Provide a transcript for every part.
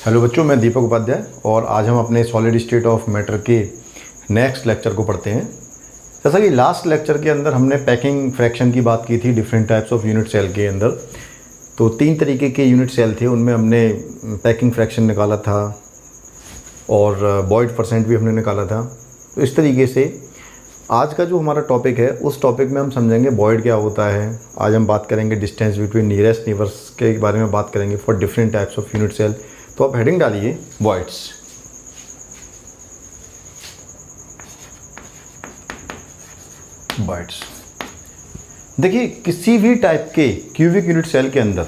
Hello बच्चों, मैं दीपक उपाध्याय और आज हम अपने सॉलिड स्टेट ऑफ मैटर के नेक्स्ट लेक्चर को पढ़ते हैं। जैसा कि लास्ट लेक्चर के अंदर हमने पैकिंग फ्रैक्शन की बात की थी different types of unit cell के अंदर। तो 3 तरीके के यूनिट सेल थे, उनमें हमने पैकिंग फ्रैक्शन निकाला था और बॉयड परसेंट भी हमने निकाला था। तो इस तरीके से आज का जो हमारा टॉपिक है उस टॉपिक में हम समझेंगे बॉयड क्या होता है। आज हम बात करेंगे डिस्टेंस बिटवीन नियरेस्ट नेबर्स के बारे में बात करेंगे for different types of unit cell. तो आप हेडिंग डालिए बॉयड्स। बॉयड्स देखिए, किसी भी टाइप के क्यूबिक यूनिट सेल के अंदर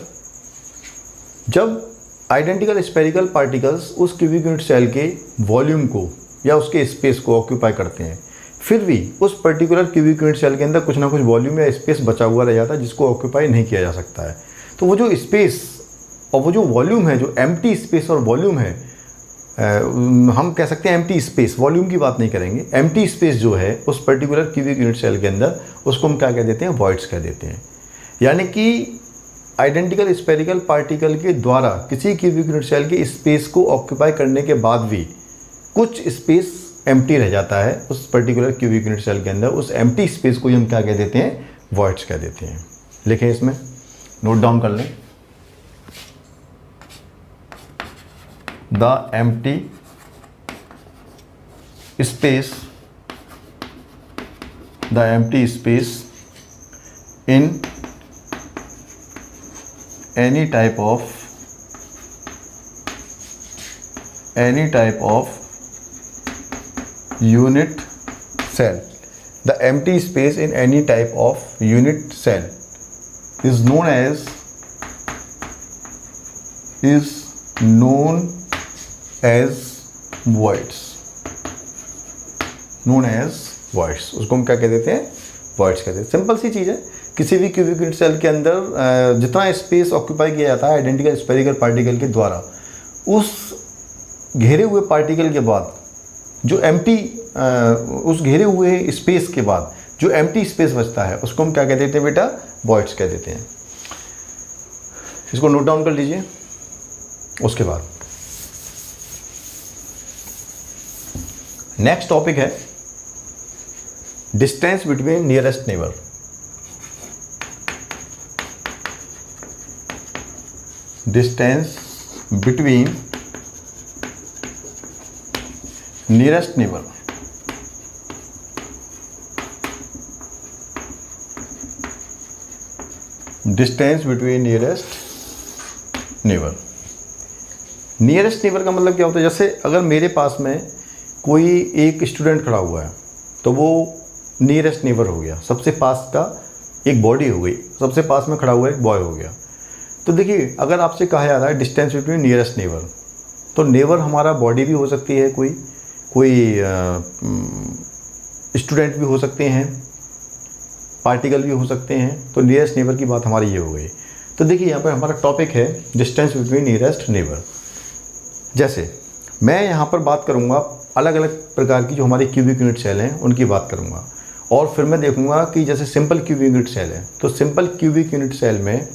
जब आइडेंटिकल स्फेरिकल पार्टिकल्स उस क्यूबिक यूनिट सेल के वॉल्यूम को या उसके स्पेस को ऑक्यूपाई करते हैं, फिर भी उस पर्टिकुलर क्यूबिक यूनिट सेल के अंदर कुछ ना कुछ वॉल्यूम या स्पेस बचा हुआ रह जाता है जिसको ऑक्यूपाई नहीं किया जा सकता है। तो वो जो स्पेस और वो जो वॉल्यूम है, जो एम्प्टी स्पेस और वॉल्यूम है, हम कह सकते हैं एम्प्टी स्पेस, वॉल्यूम की बात नहीं करेंगे। एम्प्टी स्पेस जो है उस पर्टिकुलर क्यूबिक यूनिट सेल के अंदर, उसको हम क्या कह देते हैं? वॉइड्स कह देते हैं। यानी कि आइडेंटिकल स्फेरिकल पार्टिकल के द्वारा किसी क्यूबिक यूनिट सेल के स्पेस को ऑक्यूपाई करने के बाद भी कुछ स्पेस एम्प्टी रह जाता है उस पर्टिकुलर क्यूबिक यूनिट सेल के अंदर। उस एम्प्टी स्पेस को हम क्या कह देते हैं? वॉइड्स कह देते हैं। लिखें, इसमें नोट डाउन कर लें। The empty space in any type of unit cell. The empty space in any type of unit cell is known voids। उसको हम क्या कह देते हैं? voids कहते हैं। सिंपल सी चीज़ है, किसी भी क्यूबिक यूनिट सेल के अंदर जितना स्पेस ऑक्यूपाई किया जाता है आइडेंटिकल स्फेरिकल पार्टिकल के द्वारा, उस घेरे हुए पार्टिकल के बाद जो एम्प्टी उस घेरे हुए स्पेस के बाद जो एम्प्टी स्पेस बचता है उसको हम क्या कह देते हैं बेटा? voids कह देते हैं। इसको नोट डाउन कर लीजिए। उसके बाद नेक्स्ट टॉपिक है distance between nearest neighbour. Distance between nearest neighbour. Distance between nearest neighbour. Nearest neighbour का मतलब क्या होता है? जैसे अगर मेरे पास में कोई एक स्टूडेंट खड़ा हुआ है तो वो नियरेस्ट नेबर हो गया, सबसे पास का एक बॉडी हो गई, सबसे पास में खड़ा हुआ एक बॉय हो गया। तो देखिए, अगर आपसे कहा जा रहा है डिस्टेंस बिटवीन नियरेस्ट नेबर, तो नेबर हमारा बॉडी भी हो सकती है, कोई स्टूडेंट भी हो सकते हैं, पार्टिकल भी हो सकते हैं। तो नियरेस्ट नेबर की बात हमारी ये हो गई। तो देखिए, यहाँ पर हमारा टॉपिक है डिस्टेंस बिटवीन नियरेस्ट नेबर। जैसे मैं यहाँ पर बात करूँगा अलग अलग प्रकार की जो हमारी क्यूबिक यूनिट सेल हैं उनकी बात करूँगा, और फिर मैं देखूँगा कि जैसे सिंपल क्यूबिक यूनिट सेल है तो सिंपल क्यूबिक यूनिट सेल में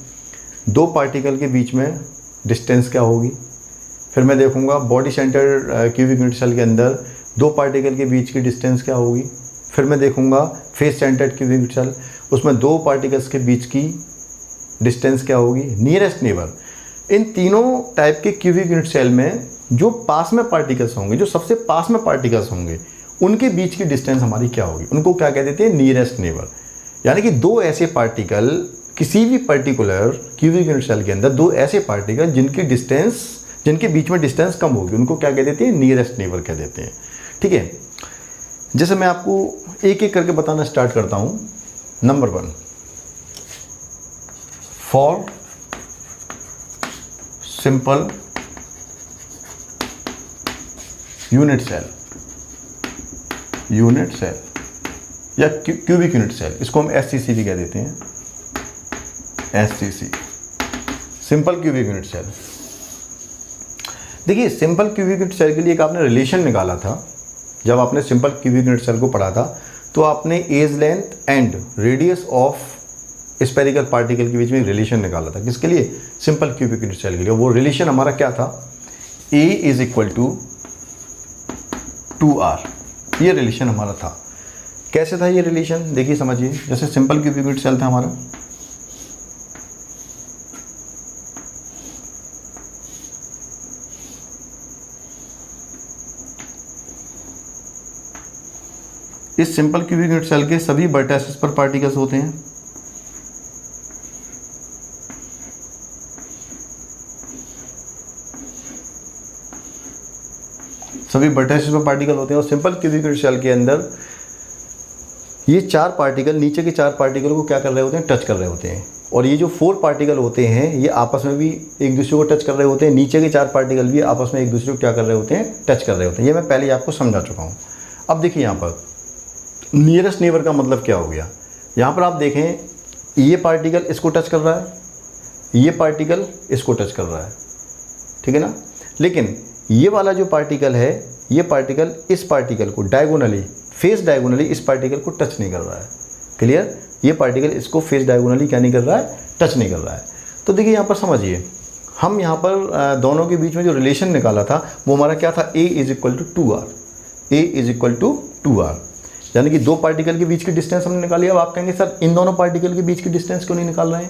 2 पार्टिकल के बीच में डिस्टेंस क्या होगी। फिर मैं देखूँगा body centre cubic unit cell के अंदर 2 पार्टिकल के बीच की डिस्टेंस क्या होगी। फिर मैं देखूँगा face centred cubic unit cell, उसमें 2 पार्टिकल्स के बीच की डिस्टेंस क्या होगी। नियरेस्ट नेबर, इन तीनों टाइप के क्यूबिक यूनिट सेल में जो पास में पार्टिकल्स होंगे, जो सबसे पास में पार्टिकल्स होंगे, उनके बीच की डिस्टेंस हमारी क्या होगी, उनको क्या कह देते हैं? Nearest neighbour. यानी कि 2 ऐसे पार्टिकल किसी भी पर्टिकुलर क्यूबिक यूनिट सेल के अंदर, 2 ऐसे पार्टिकल जिनके बीच में डिस्टेंस कम होगी, उनको क्या कह देते हैं? नियरेस्ट नेबर कह देते हैं। ठीक है, जैसे मैं आपको एक एक करके बताना स्टार्ट करता हूँ। Number 1, for simple unit cell या क्यूबिक यूनिट सेल, इसको हम SCC भी कह देते हैं। SCC, simple cubic unit cell. देखिए, सिंपल क्यूबिक यूनिट सेल के लिए एक आपने रिलेशन निकाला था। जब आपने सिंपल क्यूबिक यूनिट सेल को पढ़ा था तो आपने edge length and radius of spherical particle के बीच में रिलेशन निकाला था। किसके लिए? सिंपल क्यूबिक यूनिट सेल के लिए। वो रिलेशन हमारा क्या था? A is equal to 2r, ये रिलेशन हमारा था। कैसे था ये रिलेशन, देखिए समझिए। जैसे सिंपल क्यूबिक यूनिट सेल था हमारा, इस सिंपल क्यूबिक यूनिट सेल के सभी वर्टिसेस पर पार्टिकल्स होते हैं। सभी वर्टिसेस पर पार्टिकल होते हैं और सिंपल क्यूबिक यूनिट सेल के अंदर ये 4 पार्टिकल नीचे के 4 पार्टिकल को क्या कर रहे होते हैं, टच कर रहे होते हैं। और ये जो 4 पार्टिकल होते हैं ये आपस में भी एक दूसरे को टच कर रहे होते हैं। नीचे के 4 पार्टिकल भी आपस में एक दूसरे को क्या कर रहे होते हैं, टच कर रहे होते हैं। ये मैं पहले ही आपको समझा चुका हूँ। अब देखिए यहाँ पर नियरेस्ट नेबर का मतलब क्या हो गया। यहाँ पर आप देखें ये पार्टिकल इसको टच कर रहा है, ये पार्टिकल इसको टच कर रहा है, ठीक है ना। लेकिन ये वाला जो पार्टिकल है, ये पार्टिकल इस पार्टिकल को डायगोनली, फेस डायगोनली इस पार्टिकल को टच नहीं कर रहा है। क्लियर, ये पार्टिकल इसको फेस डायगोनली क्या नहीं कर रहा है, टच नहीं कर रहा है। तो देखिए यहाँ पर समझिए, हम यहाँ पर दोनों के बीच में जो रिलेशन निकाला था वो हमारा क्या था, a is equal to 2r, a is equal to 2r, यानी कि 2 पार्टिकल के बीच की डिस्टेंस हमने निकाली। अब आप कहेंगे सर इन दोनों पार्टिकल के बीच की डिस्टेंस क्यों नहीं निकाल रहे हैं,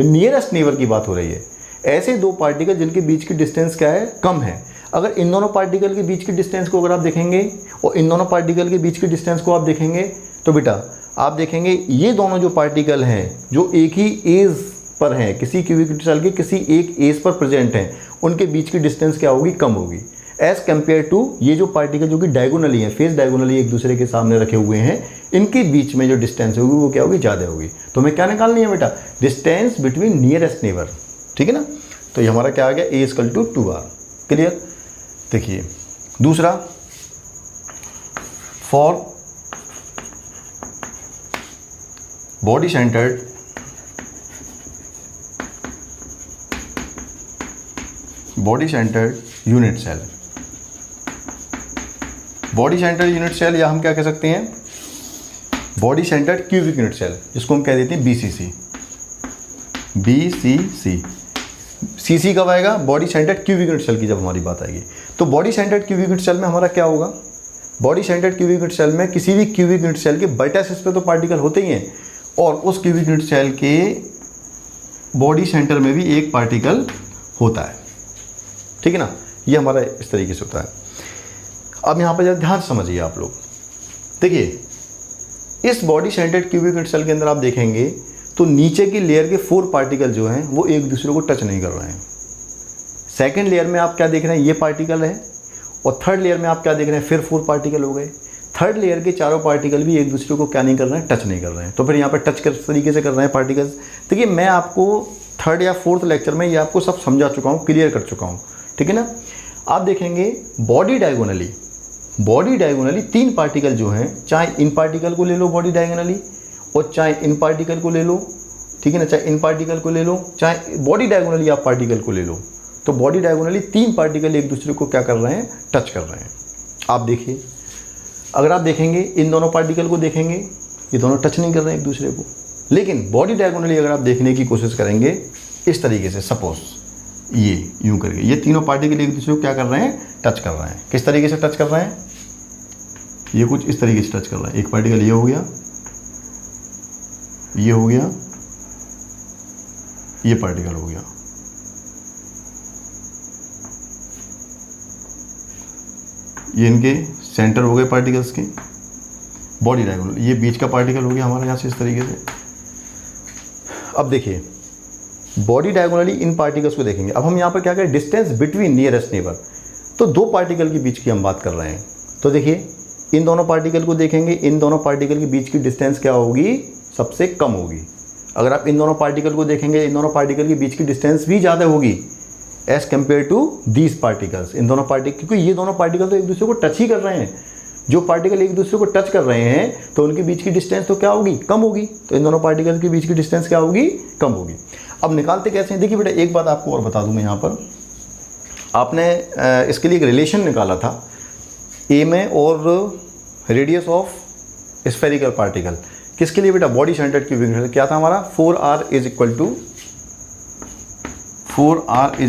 नियरेस्ट नेबर की बात हो रही है। ऐसे 2 पार्टिकल जिनके बीच की डिस्टेंस क्या है, कम है। अगर इन दोनों पार्टिकल के बीच की डिस्टेंस को अगर आप देखेंगे और इन दोनों पार्टिकल के बीच की डिस्टेंस को आप देखेंगे तो बेटा आप देखेंगे ये दोनों जो पार्टिकल हैं जो एक ही एज पर हैं, किसी क्यूबिक सेल के किसी एक एज पर प्रेजेंट हैं, उनके बीच की डिस्टेंस क्या होगी, कम होगी एज़ कम्पेयर टू ये जो पार्टिकल जो कि डायगोनली हैं, फेस डायगोनली एक दूसरे के सामने रखे हुए हैं, इनके बीच में जो डिस्टेंस होगी वो क्या होगी, ज़्यादा होगी। तो हमें क्या निकालनी है बेटा, डिस्टेंस बिटवीन नियरेस्ट नेबर, ठीक है ना। तो ये हमारा क्या आ गया, ए इक्वल टू 2r। क्लियर। देखिए दूसरा, for body centred unit cell, body centred unit cell या हम क्या कह सकते हैं, body centred cubic unit cell, जिसको हम कह देते हैं BCC। CC कब आएगा, body centred cubic unit cell की जब हमारी बात आएगी। तो body centred cubic unit cell में हमारा क्या होगा, body centred cubic unit cell में किसी भी क्यूबिक यूनिट सेल के वर्टिसेस पे तो पार्टिकल होते ही हैं और उस क्यूबिक यूनिट सेल के बॉडी सेंटर में भी एक पार्टिकल होता है, ठीक है ना। ये हमारा इस तरीके से होता है। अब यहाँ पर जरा ध्यान समझिए आप लोग, देखिए इस body centred cubic unit cell के अंदर आप देखेंगे तो नीचे की लेयर के 4 पार्टिकल जो हैं वो एक दूसरे को टच नहीं कर रहे हैं। सेकंड लेयर में आप क्या देख रहे हैं, ये पार्टिकल है, और थर्ड लेयर में आप क्या देख रहे हैं, फिर 4 पार्टिकल हो गए। थर्ड लेयर के चारों पार्टिकल भी एक दूसरे को क्या नहीं कर रहे हैं, टच नहीं कर रहे हैं। तो फिर यहाँ पर टच किस तरीके से कर रहे हैं पार्टिकल्स। देखिए मैं आपको 3rd या 4th लेक्चर में ये आपको सब समझा चुका हूँ, क्लियर कर चुका हूँ, ठीक है ना। आप देखेंगे बॉडी डायगोनली 3 पार्टिकल जो हैं, चाहे इन पार्टिकल को ले लो बॉडी डायगोनली और चाहे इन पार्टिकल को ले लो, ठीक है ना, चाहे इन पार्टिकल को ले लो, चाहे बॉडी डायगोनली आप पार्टिकल को ले लो, तो बॉडी डायगोनली 3 पार्टिकल एक दूसरे को क्या कर रहे हैं, टच कर रहे हैं। आप देखिए, अगर आप देखेंगे इन दोनों पार्टिकल को देखेंगे, ये दोनों टच नहीं कर रहे हैं एक दूसरे को। लेकिन बॉडी डायगोनली अगर आप देखने की कोशिश करेंगे इस तरीके से, सपोज ये यूं करके, ये तीनों पार्टिकल एक दूसरे को क्या कर रहे हैं, टच कर रहे हैं। किस तरीके से टच कर रहे हैं, ये कुछ इस तरीके से टच कर रहा है। एक पार्टिकल ये हो गया, ये हो गया, ये पार्टिकल हो गया, ये इनके सेंटर हो गए पार्टिकल्स के, बॉडी डायगोनल, ये बीच का पार्टिकल हो गया हमारा यहाँ से इस तरीके से। अब देखिए बॉडी डायगोनली इन पार्टिकल्स को देखेंगे। अब हम यहाँ पर क्या करें, डिस्टेंस बिटवीन नियरेस्ट नेबर, तो 2 पार्टिकल के बीच की हम बात कर रहे हैं। तो देखिए इन दोनों पार्टिकल को देखेंगे, इन दोनों पार्टिकल के बीच की डिस्टेंस क्या होगी, सबसे कम होगी। अगर आप इन दोनों पार्टिकल को देखेंगे, इन दोनों पार्टिकल के बीच की डिस्टेंस भी ज़्यादा होगी as compare to these particles. इन दोनों पार्टिकल, क्योंकि ये दोनों पार्टिकल तो एक दूसरे को टच ही कर रहे हैं। जो पार्टिकल एक दूसरे को टच कर रहे हैं तो उनके बीच की डिस्टेंस तो क्या होगी, कम होगी। तो इन दोनों पार्टिकल के बीच की डिस्टेंस क्या होगी, कम होगी। अब निकालते कैसे हैं, देखिए बेटा एक बात आपको और बता दूं मैं, यहाँ पर आपने इसके लिए एक रिलेशन निकाला था ए में और रेडियस ऑफ स्फेरिकल पार्टिकल। किसके लिए बेटा, body centred cubic unit cell. क्या था हमारा, 4r is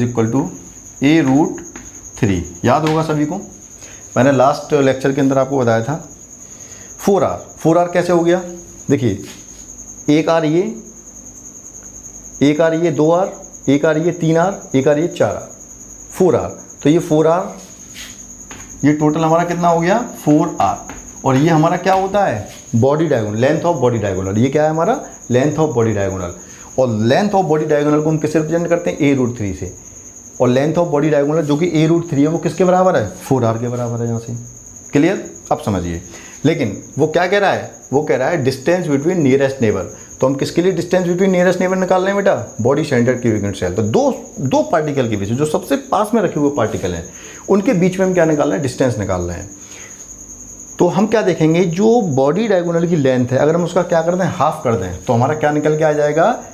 equal to a root 3। याद होगा सभी को, मैंने लास्ट लेक्चर के अंदर आपको बताया था 4R। 4R कैसे हो गया, देखिए 1R ये, 1R ये, 2R, 1R ये, 3R, 1R ये, 4R, 4R। तो ये 4R, ये टोटल हमारा कितना हो गया 4R। और ये हमारा क्या होता है body diagonal, length of body diagonal. ये क्या है हमारा लेंथ ऑफ बॉडी डायगोनल। और लेंथ ऑफ बॉडी डायगोनल को हम किससे रिप्रेजेंट करते हैं a√3 से। और लेंथ ऑफ बॉडी डायगोनल जो कि a√3 है वो किसके बराबर है 4R के बराबर है यहाँ से। क्लियर, अब समझिए। लेकिन वो क्या कह रहा है, वो कह रहा है डिस्टेंस बिटवीन नियरेस्ट नेबर। तो हम किसके लिए डिस्टेंस बिटवीन नियरेस्ट नेबर निकाल रहे हैं बेटा, body centred cubic unit cell. तो दो पार्टिकल के बीच जो सबसे पास में रखे हुए पार्टिकल हैं उनके बीच में हम क्या निकाल रहे हैं, डिस्टेंस निकाल रहे हैं। तो हम क्या देखेंगे, जो बॉडी डायगोनल की लेंथ है अगर हम उसका क्या कर दें हाफ कर दें तो हमारा क्या निकल के आ जाएगा,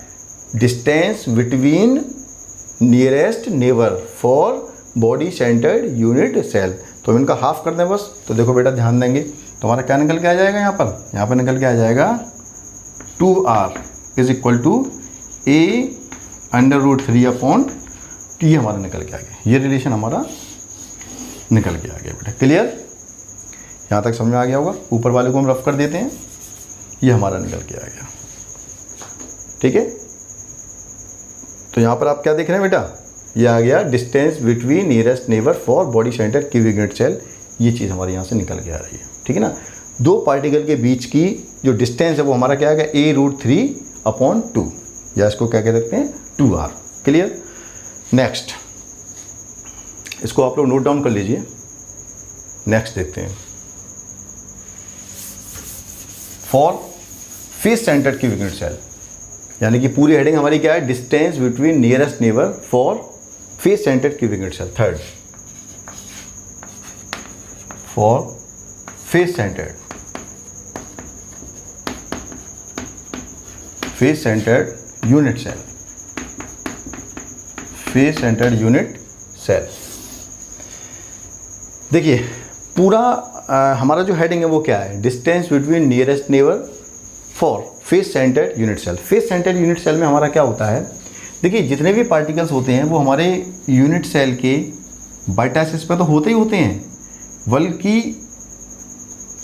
distance between nearest neighbour for body centred unit cell. तो हम इनका हाफ कर दें बस। तो देखो बेटा ध्यान देंगे तो हमारा क्या निकल के आ जाएगा, यहाँ पर निकल के आ जाएगा 2R is equal to a√3/T हमारा निकल के आ गया। ये रिलेशन हमारा निकल के आ गया बेटा। क्लियर, यहाँ तक समझ में आ गया होगा। ऊपर वाले को हम रफ कर देते हैं, ये हमारा निकल के आ गया। ठीक है, तो यहाँ पर आप क्या देख रहे हैं बेटा, ये आ गया distance between nearest neighbour for body centre cubic unit cell. ये चीज़ हमारे यहाँ से निकल के आ रही है। ठीक है ना, दो पार्टिकल के बीच की जो डिस्टेंस है वो हमारा क्या आ गया a√3/2, या इसको क्या कह सकते हैं 2R। क्लियर, नेक्स्ट इसको आप लोग नोट डाउन कर लीजिए। नेक्स्ट देखते हैं, for face centred cubic unit cell, यानी कि पूरी हेडिंग हमारी क्या है, distance between nearest neighbour for face centred cubic unit cell. Third, for face centred unit cell, face centred unit cell. देखिए पूरा हमारा जो हेडिंग है वो क्या है, distance between nearest neighbour for face centred unit cell. Face centred unit cell में हमारा क्या होता है, देखिए जितने भी पार्टिकल्स होते हैं वो हमारे यूनिट सेल के बाइटासिस पे तो होते ही होते हैं, बल्कि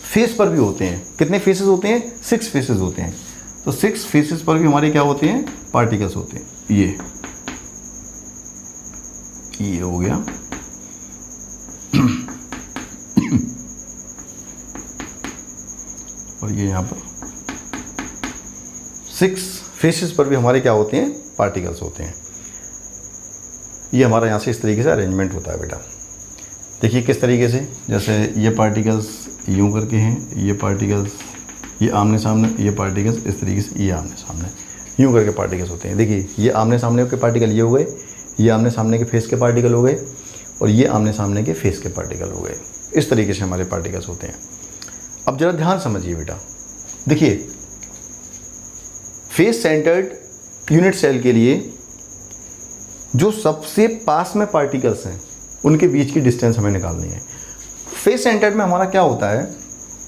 फेस पर भी होते हैं। कितने फेसेस होते हैं, 6 फेसेस होते हैं। तो 6 फेसेस पर भी हमारे क्या होते हैं, पार्टिकल्स होते हैं। ये हो गया और ये यहाँ पर 6 फेसेस पर भी हमारे क्या होते हैं, पार्टिकल्स होते हैं। ये हमारा यहाँ से इस तरीके से अरेंजमेंट होता है बेटा। देखिए किस तरीके से, जैसे ये पार्टिकल्स यूं करके हैं, ये पार्टिकल्स ये आमने सामने, ये पार्टिकल्स इस तरीके से, ये आमने सामने, यूं करके पार्टिकल्स होते हैं। देखिए ये आमने सामने के पार्टिकल ये हो गए, ये आमने सामने के फेस के पार्टिकल हो गए, और ये आमने सामने के फेस के पार्टिकल हो गए। इस तरीके से हमारे पार्टिकल्स होते हैं। अब जरा ध्यान समझिए बेटा, देखिए फेस सेंटर्ड यूनिट सेल के लिए जो सबसे पास में पार्टिकल्स हैं उनके बीच की डिस्टेंस हमें निकालनी है। फेस सेंटर्ड में हमारा क्या होता है,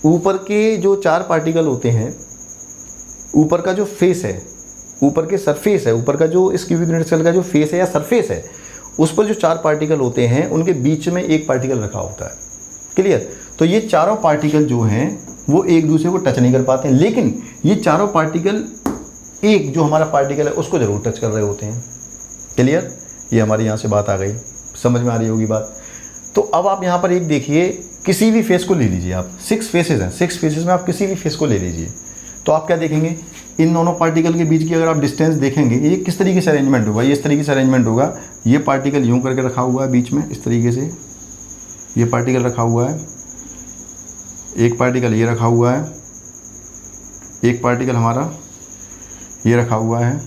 ऊपर के जो 4 पार्टिकल होते हैं, ऊपर का जो फेस है, ऊपर के सरफेस है, ऊपर का जो इस क्यूबिक यूनिट सेल का जो फेस है या सरफेस है, उस पर जो 4 पार्टिकल होते हैं उनके बीच में एक पार्टिकल रखा होता है। क्लियर, तो ये चारों पार्टिकल जो हैं वो एक दूसरे को टच नहीं कर पाते हैं, लेकिन ये चारों पार्टिकल एक जो हमारा पार्टिकल है उसको जरूर टच कर रहे होते हैं। क्लियर, ये हमारी यहाँ से बात आ गई, समझ में आ रही होगी बात। तो अब आप यहाँ पर एक देखिए, किसी भी फेस को ले लीजिए आप, 6 फेसेस हैं, 6 फेसेस में आप किसी भी फेस को ले लीजिए, तो आप क्या देखेंगे, इन दोनों पार्टिकल के बीच की अगर आप डिस्टेंस देखेंगे, ये किस तरीके से अरेंजमेंट होगा, ये इस तरीके से अरेंजमेंट होगा। ये पार्टिकल यूं करके रखा हुआ है बीच में, इस तरीके से ये पार्टिकल रखा हुआ है, एक पार्टिकल ये रखा हुआ है, एक पार्टिकल हमारा ये रखा हुआ है,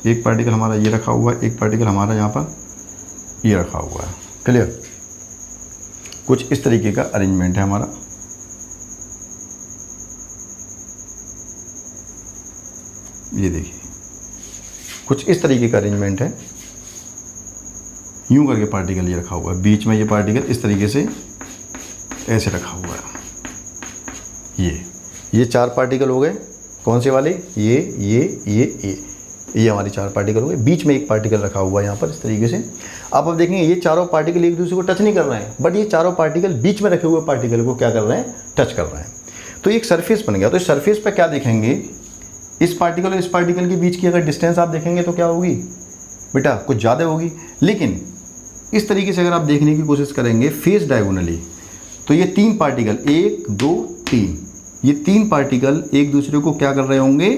एक पार्टिकल हमारा ये रखा हुआ है, एक पार्टिकल हमारा यहाँ पर ये रखा हुआ है। क्लियर, कुछ इस तरीके का अरेंजमेंट है हमारा। ये देखिए कुछ इस तरीके का अरेंजमेंट है, यूं करके पार्टिकल ये रखा हुआ है, बीच में ये पार्टिकल इस तरीके से ऐसे रखा हुआ है। ये 4 पार्टिकल हो गए, कौन से वाले, ये ये हमारी 4 पार्टिकल हो गए, बीच में एक पार्टिकल रखा हुआ है यहाँ पर इस तरीके से। अब देखेंगे ये चारों पार्टिकल एक दूसरे को टच नहीं कर रहे हैं, बट ये चारों पार्टिकल बीच में रखे हुए पार्टिकल को क्या कर रहे हैं, टच कर रहे हैं। तो एक सरफेस बन गया। तो इस सरफेस पर क्या देखेंगे, इस पार्टिकल और इस पार्टिकल के बीच की अगर डिस्टेंस आप देखेंगे तो क्या होगी बेटा, कुछ ज़्यादा होगी। लेकिन इस तरीके से अगर आप देखने की कोशिश करेंगे फेस डायगोनली, तो ये 3 पार्टिकल 1 2 3, ये 3 पार्टिकल एक दूसरे को क्या कर रहे होंगे,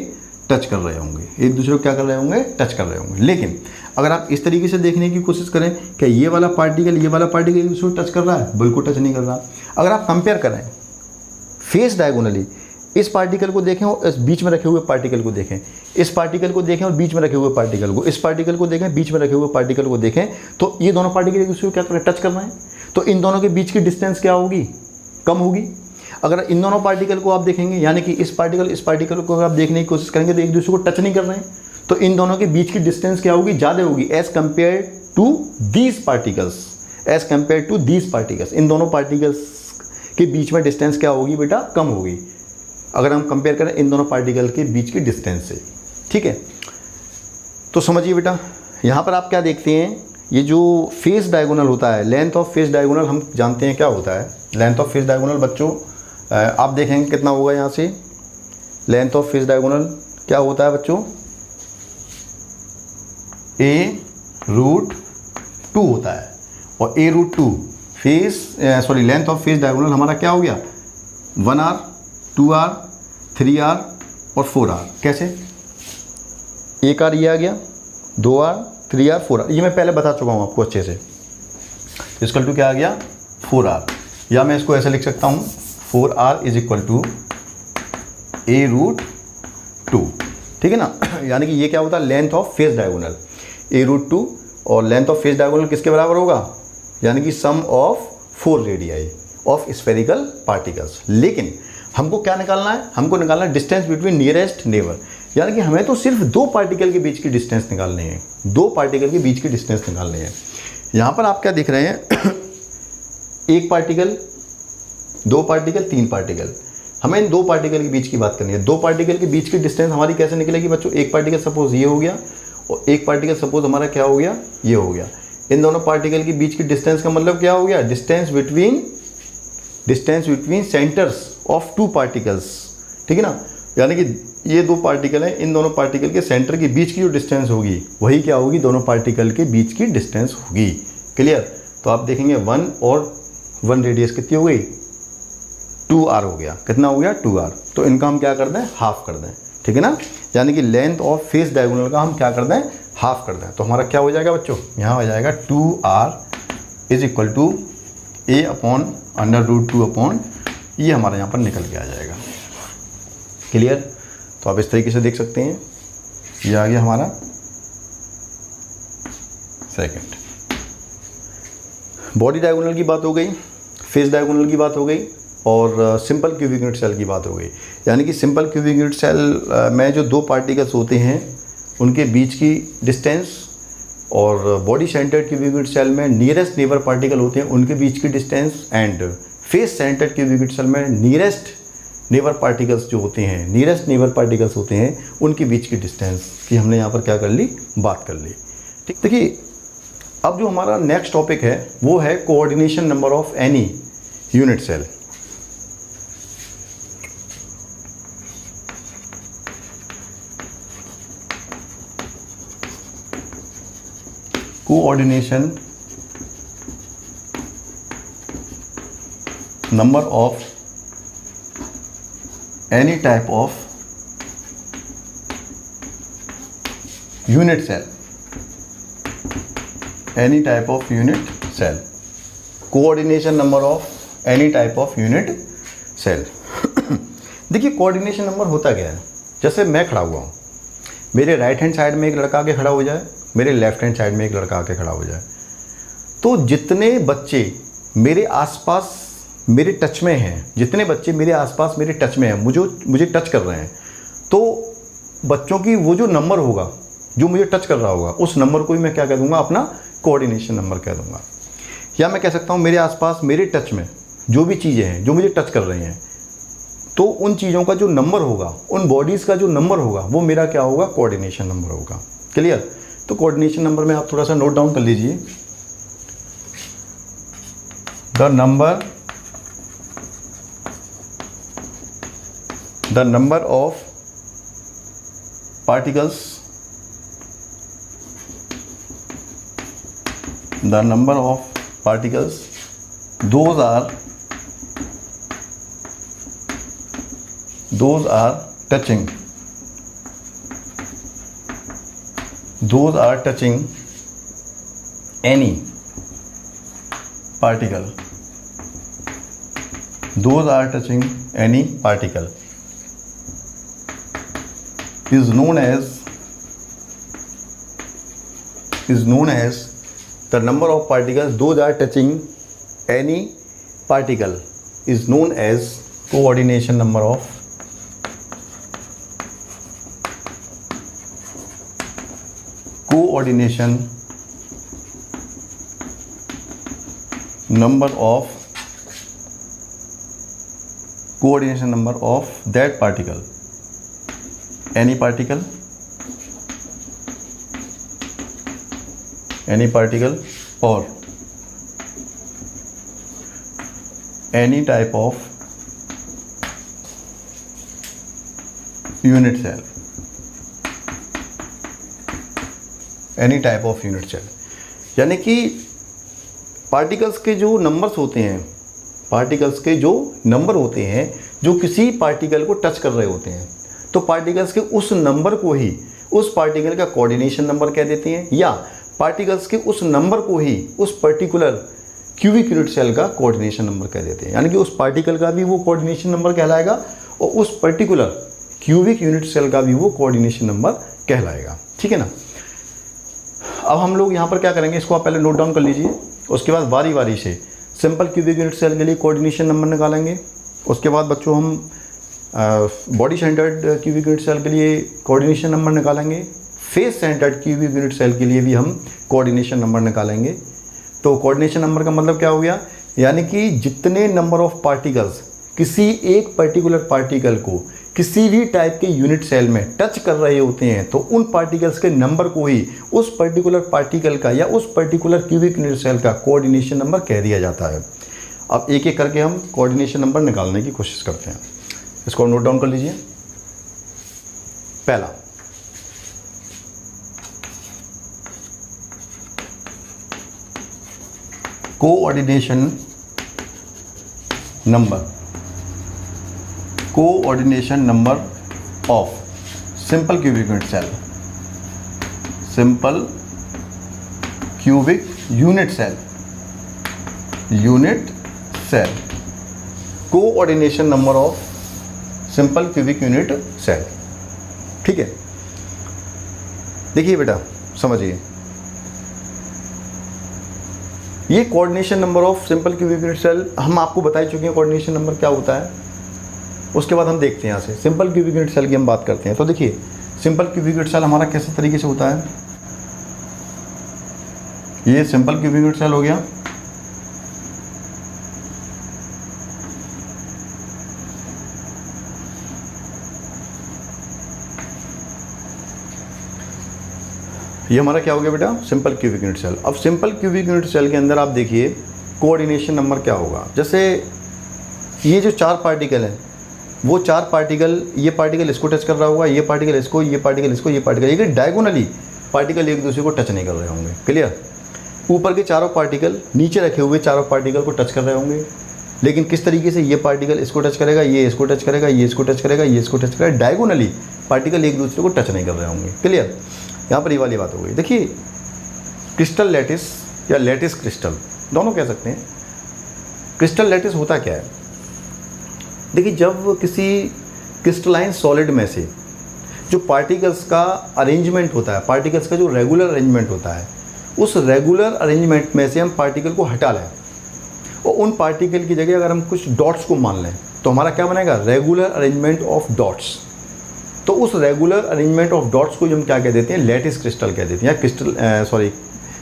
टच कर रहे होंगे, एक दूसरे को क्या कर रहे होंगे, टच कर रहे होंगे। लेकिन अगर आप इस तरीके से देखने की कोशिश करें कि ये वाला पार्टिकल एक दूसरे को टच कर रहा है, बिल्कुल टच नहीं कर रहा। अगर आप कंपेयर करें फेस डायगोनली, इस पार्टिकल को देखें और इस बीच में रखे हुए पार्टिकल को देखें, इस पार्टिकल को देखें और बीच में रखे हुए पार्टिकल को, इस पार्टिकल को देखें, बीच में रखे हुए पार्टिकल को देखें, तो ये दोनों पार्टिकल एक दूसरे को क्या कर रहे हैं, टच कर रहे हैं। तो इन दोनों के बीच की डिस्टेंस क्या होगी, कम होगी। अगर इन दोनों पार्टिकल को आप देखेंगे, यानी कि इस पार्टिकल को अगर आप देखने की कोशिश करेंगे तो एक दूसरे को टच नहीं कर रहे हैं, तो इन दोनों के बीच की डिस्टेंस क्या होगी, ज़्यादा होगी as compare to these particles, as compare to these particles. इन दोनों पार्टिकल्स के बीच में डिस्टेंस क्या होगी बेटा, कम होगी, अगर हम कंपेयर करें इन दोनों पार्टिकल के बीच की डिस्टेंस से। ठीक है, तो समझिए बेटा, यहाँ पर आप क्या देखते हैं, ये जो फेस डायगोनल होता है, लेंथ ऑफ फेस डायगोनल हम जानते हैं क्या होता है। लेंथ ऑफ फेस डायगोनल बच्चों आप देखेंगे कितना होगा, यहाँ से लेंथ ऑफ फेस डायगोनल क्या होता है बच्चों, a√2 होता है। और a√2 length of face diagonal हमारा क्या हो गया, 1r 2r 3r और 4r। कैसे, 1r ये आ गया, 2r 3r 4r, ये मैं पहले बता चुका हूँ आपको अच्छे से। इसकल टू क्या आ गया, 4r, या मैं इसको ऐसे लिख सकता हूँ 4r is equal to a√2। ठीक है ना, यानी कि ये क्या होता है, length of face diagonal a√2, और लेंथ ऑफ फेस डायगोनल किसके बराबर होगा, यानी कि sum of 4 radii of spherical particles. लेकिन हमको क्या निकालना है, हमको निकालना है डिस्टेंस बिटवीन नियरेस्ट नेबर, यानी कि हमें तो सिर्फ 2 पार्टिकल के बीच की डिस्टेंस निकालनी है, 2 पार्टिकल के बीच की डिस्टेंस निकालनी है। यहाँ पर आप क्या दिख रहे हैं, 1 पार्टिकल, 2 पार्टिकल, 3 पार्टिकल, हमें इन 2 पार्टिकल के बीच की बात करनी है। 2 पार्टिकल के बीच की डिस्टेंस हमारी कैसे निकलेगी बच्चों, 1 पार्टिकल सपोज ये हो गया और 1 पार्टिकल सपोज हमारा क्या हो गया, ये हो गया। इन दोनों पार्टिकल के बीच की डिस्टेंस का मतलब क्या हो गया, distance between centres of 2 particles. ठीक है ना, यानी कि ये 2 पार्टिकल हैं, इन दोनों पार्टिकल के सेंटर के बीच की जो डिस्टेंस होगी वही क्या होगी, दोनों पार्टिकल के बीच की डिस्टेंस होगी। क्लियर, तो आप देखेंगे 1 और 1 रेडियस कितनी हो गई, 2r हो गया, कितना हो गया 2r। तो इनका हम क्या कर दें, हाफ कर दें। ठीक है ना, यानी कि लेंथ ऑफ फेस डायगोनल का हम क्या कर दें, हाफ कर दें। तो हमारा क्या हो जाएगा बच्चों, यहाँ हो जाएगा 2r is equal to a/√2 ये हमारा यहाँ पर निकल के आ जाएगा। क्लियर, तो आप इस तरीके से देख सकते हैं, ये आ गया हमारा सेकंड। बॉडी डायगोनल की बात हो गई, फेस डायगोनल की बात हो गई, और सिंपल क्यूबिक यूनिट सेल की बात हो गई। यानी कि सिंपल क्यूबिक यूनिट सेल में जो 2 पार्टिकल्स होते हैं उनके बीच की डिस्टेंस, और body centred cubic unit cell में नियरेस्ट नेबर पार्टिकल होते हैं उनके बीच की distance, and face centred cubic unit cell में नियरेस्ट नेबर पार्टिकल्स जो होते हैं, नियरेस्ट नेबर पार्टिकल्स होते हैं उनके बीच की डिस्टेंस की हमने यहाँ पर क्या कर ली, बात कर ली। ठीक, देखिए अब जो हमारा नेक्स्ट टॉपिक है वो है coordination number of any unit cell. Coordination number of any type of unit cell, any type of unit cell, coordination number of any type of unit cell. देखिए कोऑर्डिनेशन नंबर होता क्या है, जैसे मैं खड़ा हुआ हूँ, मेरे राइट हैंड साइड में एक लड़का आके खड़ा हो जाए, मेरे लेफ्ट हैंड साइड में एक लड़का आके खड़ा हो जाए, तो जितने बच्चे मेरे आसपास मेरे टच में हैं, जितने बच्चे मेरे आसपास मेरे टच में हैं, मुझे टच कर रहे हैं, तो बच्चों की वो जो नंबर होगा जो मुझे टच कर रहा होगा उस नंबर को ही मैं क्या कह दूंगा, अपना कोऑर्डिनेशन नंबर कह दूंगा। या मैं कह सकता हूँ मेरे आसपास मेरे टच में जो भी चीज़ें हैं जो मुझे टच कर रही हैं, तो उन चीज़ों का जो नंबर होगा, उन बॉडीज़ का जो नंबर होगा, वो मेरा क्या होगा, कोऑर्डिनेशन नंबर होगा। क्लियर? तो कोऑर्डिनेशन नंबर में आप थोड़ा सा नोट डाउन कर लीजिए। The number of particles, the number of particles, those are touching any particle, is known as the number of particles those are touching any particle is known as coordination number of that particle, any particle or any type of unit cell, यानी कि particles के जो number होते हैं, जो किसी particle को touch कर रहे होते हैं, तो पार्टिकल्स के उस नंबर को ही उस पार्टिकल का कोऑर्डिनेशन नंबर कह देते हैं, या पार्टिकल्स के उस नंबर को ही उस पर्टिकुलर क्यूबिक यूनिट सेल का कोऑर्डिनेशन नंबर कह देते हैं। यानी कि उस पार्टिकल का भी वो कोऑर्डिनेशन नंबर कहलाएगा और उस पर्टिकुलर क्यूबिक यूनिट सेल का भी वो कोऑर्डिनेशन नंबर कहलाएगा। ठीक है ना? अब हम लोग यहाँ पर क्या करेंगे, इसको आप पहले नोट डाउन कर लीजिए। उसके बाद बारी बारी से सिंपल क्यूबिक यूनिट सेल के लिए कोऑर्डिनेशन नंबर निकालेंगे। उसके बाद बच्चों हम body centred cubic unit cell के लिए कोऑर्डिनेशन नंबर निकालेंगे। Face centred cubic unit cell के लिए भी हम कोऑर्डिनेशन नंबर निकालेंगे। तो कोऑर्डिनेशन नंबर का मतलब क्या हो गया, यानी कि जितने नंबर ऑफ पार्टिकल्स किसी एक पर्टिकुलर पार्टिकल को किसी भी टाइप के यूनिट सेल में टच कर रहे होते हैं, तो उन पार्टिकल्स के नंबर को ही उस पर्टिकुलर पार्टिकल का या उस पर्टिकुलर क्यूबिक यूनिट सेल का कोऑर्डिनेशन नंबर कह दिया जाता है। अब एक एक करके हम कोऑर्डिनेशन नंबर निकालने की कोशिश करते हैं। इसको नोट डाउन कर लीजिए। पहला, coordination number of simple cubic unit cell, coordination number of simple cubic unit cell. ठीक है, देखिए बेटा, समझिए, ये coordination number of simple cubic unit cell हम आपको बता चुके हैं कोऑर्डिनेशन नंबर क्या होता है। उसके बाद हम देखते हैं यहाँ से सिंपल क्यूबिक यूनिट सेल की हम बात करते हैं। तो देखिए, सिंपल क्यूबिक यूनिट सेल हमारा कैसे तरीके से होता है। ये सिंपल क्यूबिक यूनिट सेल हो गया। ये हमारा क्या हो गया बेटा, सिंपल क्यूबिक यूनिट सेल। अब सिंपल क्यूबिक यूनिट सेल के अंदर आप देखिए कोऑर्डिनेशन नंबर क्या होगा। जैसे ये जो चार पार्टिकल हैं, वो चार पार्टिकल, ये पार्टिकल इसको टच कर रहा होगा, ये पार्टिकल इसको, ये पार्टिकल इसको, ये पार्टिकल, ये डायगोनली पार्टिकल एक दूसरे को टच नहीं कर रहे होंगे। क्लियर? ऊपर के चारों पार्टिकल नीचे रखे हुए चारों पार्टिकल को टच कर रहे होंगे, लेकिन किस तरीके से, ये पार्टिकल इसको टच करेगा, ये इसको टच करेगा, ये इसको टच करेगा, ये इसको टच करेगा, डायगोनली पार्टिकल एक दूसरे को टच नहीं कर रहे होंगे। क्लियर? यहाँ पर ये वाली बात हो गई। देखिए, क्रिस्टल लैटिस या लैटिस क्रिस्टल दोनों कह सकते हैं। क्रिस्टल लैटिस होता क्या है, देखिए, जब किसी क्रिस्टलाइन सॉलिड में से जो पार्टिकल्स का अरेंजमेंट होता है, पार्टिकल्स का जो रेगुलर अरेंजमेंट होता है, उस रेगुलर अरेंजमेंट में से हम पार्टिकल को हटा लें और उन पार्टिकल की जगह अगर हम कुछ डॉट्स को मान लें, तो हमारा क्या बनेगा, रेगुलर अरेंजमेंट ऑफ डॉट्स। तो उस रेगुलर अरेंजमेंट ऑफ डॉट्स को हम क्या कह देते हैं, लैटिस क्रिस्टल कह देते हैं, या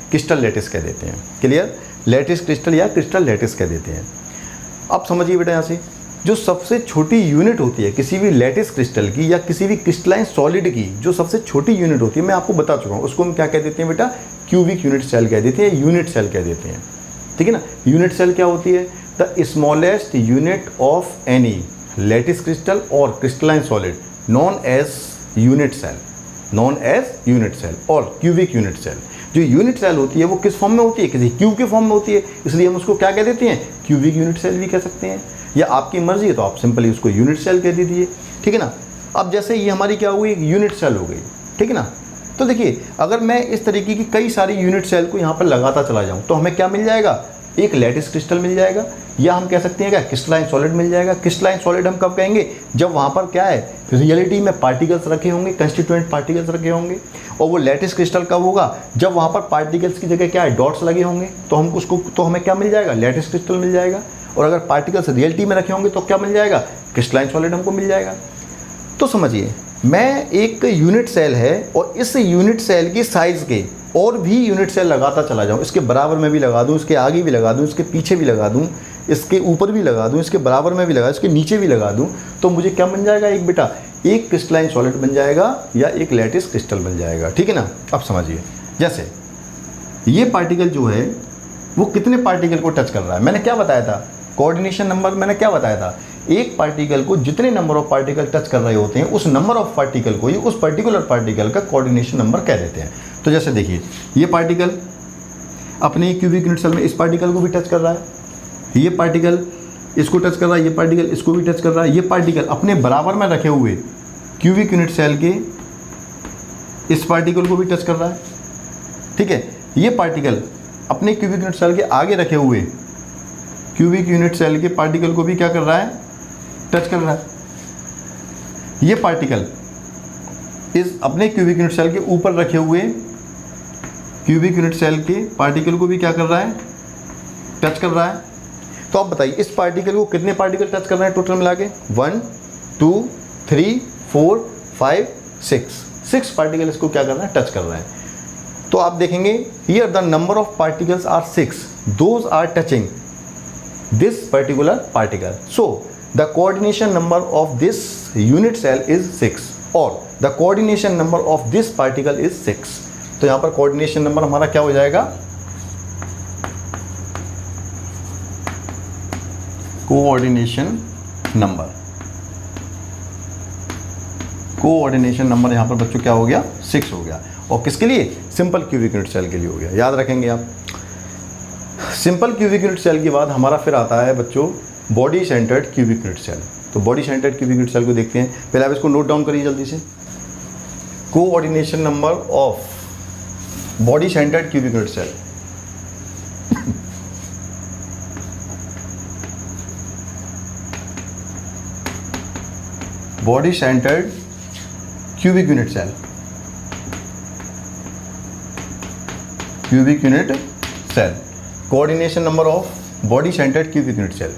क्रिस्टल लैटिस कह देते हैं। क्लियर? लैटिस क्रिस्टल या क्रिस्टल लैटिस कह देते हैं। अब समझिए बेटा, यहाँ से जो सबसे छोटी यूनिट होती है किसी भी लैटिस क्रिस्टल की या किसी भी क्रिस्टलाइन सॉलिड की, जो सबसे छोटी यूनिट होती है, मैं आपको बता चुका हूँ, उसको हम क्या कह देते हैं बेटा, क्यूबिक यूनिट सेल कह देते हैं, यूनिट सेल कह देते हैं, ठीक है ना। यूनिट सेल क्या होती है, the smallest unit of any lattice crystal और crystalline solid non as unit cell, non as unit cell और क्यूबिक यूनिट सेल। जो यूनिट सेल होती है वो किस फॉर्म में होती है, किसी क्यूब के फॉर्म में होती है, इसलिए हम उसको क्या कह देते हैं, क्यूबिक यूनिट सेल भी कह सकते हैं, या आपकी मर्जी है तो आप सिंपली उसको यूनिट सेल कह दीजिए, ठीक है ना। अब जैसे ये हमारी क्या हुई, एक यूनिट सेल हो गई, ठीक है ना। तो देखिए अगर मैं इस तरीके की कई सारी यूनिट सेल को यहाँ पर लगाता चला जाऊँ तो हमें क्या मिल जाएगा, एक लैटिस क्रिस्टल मिल जाएगा, या हम कह सकते हैं क्या, क्रिस्टलाइन सॉलिड मिल जाएगा। क्रिस्टलाइन सॉलिड हम कब कहेंगे, जब वहाँ पर क्या है, रियलिटी में पार्टिकल्स रखे होंगे, कंस्टिट्यूएंट पार्टिकल्स रखे होंगे। और वो लैटिस क्रिस्टल कब होगा, जब वहाँ पर पार्टिकल्स की जगह क्या है, डॉट्स लगे होंगे, तो हम उसको, तो हमें क्या मिल जाएगा, लैटिस क्रिस्टल मिल जाएगा। और अगर पार्टिकल्स रियलिटी में रखे होंगे तो क्या मिल जाएगा, क्रिस्टलाइन सॉलिड हमको मिल जाएगा। तो समझिए मैं एक यूनिट सेल है और इस यूनिट सेल की साइज़ के और भी यूनिट सेल लगाता चला जाऊँ, इसके बराबर में भी लगा दूँ, इसके आगे भी लगा दूँ, इसके पीछे भी लगा दूँ, इसके ऊपर भी लगा दूँ, इसके बराबर में भी लगा, इसके नीचे भी लगा दूँ, तो मुझे क्या बन जाएगा, एक बेटा एक क्रिस्टलाइन सॉलिड बन जाएगा या एक लैटिस क्रिस्टल बन जाएगा, ठीक है ना। अब समझिए जैसे ये पार्टिकल जो है वो कितने पार्टिकल को टच कर रहा है, मैंने क्या बताया था, कोऑर्डिनेशन नंबर मैंने क्या बताया था, एक पार्टिकल को जितने नंबर ऑफ पार्टिकल टच कर रहे होते हैं उस नंबर ऑफ पार्टिकल को ही उस पर्टिकुलर पार्टिकल का कोऑर्डिनेशन नंबर कह देते हैं। तो जैसे देखिए ये पार्टिकल अपने क्यूबिक यूनिट सेल में इस पार्टिकल को भी टच कर रहा है, ये पार्टिकल इसको टच कर रहा है, ये पार्टिकल इसको भी टच कर रहा है, ये पार्टिकल अपने बराबर में रखे हुए क्यूबिक यूनिट सेल के इस पार्टिकल को भी टच कर रहा है, ठीक है। ये पार्टिकल अपने क्यूबिक यूनिट सेल के आगे रखे हुए क्यूबिक यूनिट सेल के पार्टिकल को भी क्या कर रहा है, टच कर रहा है। ये पार्टिकल इस अपने क्यूबिक यूनिट सेल के ऊपर रखे हुए क्यूबिक यूनिट सेल के पार्टिकल को भी क्या कर रहा है, टच कर रहा है। तो आप बताइए इस पार्टिकल को कितने पार्टिकल टच कर रहे हैं टोटल मिला के, 1 2 3 4 5 6 पार्टिकल इसको क्या कर रहे हैं, टच कर रहे हैं। तो आप देखेंगे here the number of particles are 6, those are touching this particular particle, so the coordination number of this unit cell is 6 और the coordination number of this particle is 6। तो यहाँ पर कोऑर्डिनेशन नंबर हमारा क्या हो जाएगा, कोऑर्डिनेशन नंबर, कोऑर्डिनेशन नंबर यहाँ पर बच्चों क्या हो गया, 6 हो गया। और किसके लिए, सिंपल क्यूबिक यूनिट सेल के लिए हो गया, याद रखेंगे आप। सिंपल क्यूबिक यूनिट सेल के बाद हमारा फिर आता है बच्चों body centred cubic unit cell. तो body centred cubic unit cell को देखते हैं, पहले आप इसको नोट डाउन करिए जल्दी से। Coordination number of body centred cubic unit cell, body centred cubic unit cell, cubic unit cell, coordination number of body centred cubic unit cell.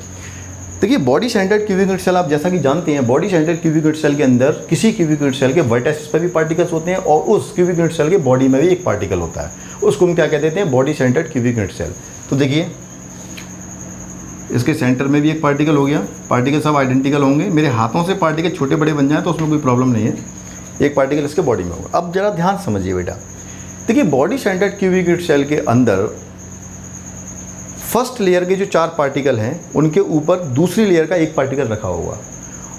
देखिए body centred cubic unit cell आप जैसा कि जानते हैं, body centred cubic unit cell के अंदर किसी cubic unit cell के वर्टेक्स पर भी पार्टिकल्स होते हैं और उस क्यूबिक यूनिट सेल के बॉडी में भी एक पार्टिकल होता है, उसको हम क्या कह देते हैं, body centred cubic unit cell. तो देखिए इसके सेंटर में भी एक पार्टिकल हो गया, पार्टिकल सब आइडेंटिकल होंगे, मेरे हाथों से पार्टिकल छोटे बड़े बन जाए तो उसमें कोई प्रॉब्लम नहीं है, एक पार्टिकल इसके बॉडी में होगा। अब जरा ध्यान समझिए बेटा, देखिए body centred cubic unit cell के अंदर फर्स्ट लेयर के जो 4 पार्टिकल हैं उनके ऊपर दूसरी लेयर का एक पार्टिकल रखा होगा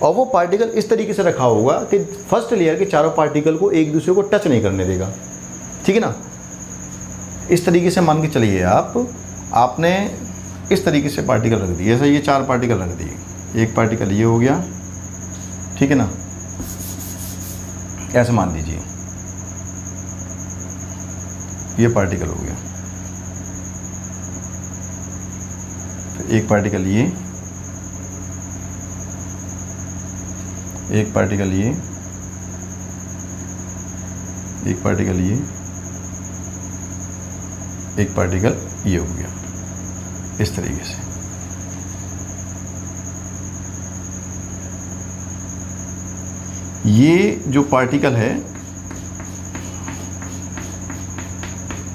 और वो पार्टिकल इस तरीके से रखा होगा कि फर्स्ट लेयर के चारों पार्टिकल को एक दूसरे को टच नहीं करने देगा, ठीक है ना। इस तरीके से मान के चलिए आपने इस तरीके से पार्टिकल रख दिए, ऐसा ये 4 पार्टिकल रख दिए, एक पार्टिकल ये हो गया, ठीक है ना, ऐसे मान लीजिए ये पार्टिकल हो गया, एक पार्टिकल ये, एक पार्टिकल ये, एक पार्टिकल ये, एक पार्टिकल ये हो गया, इस तरीके से। ये जो पार्टिकल है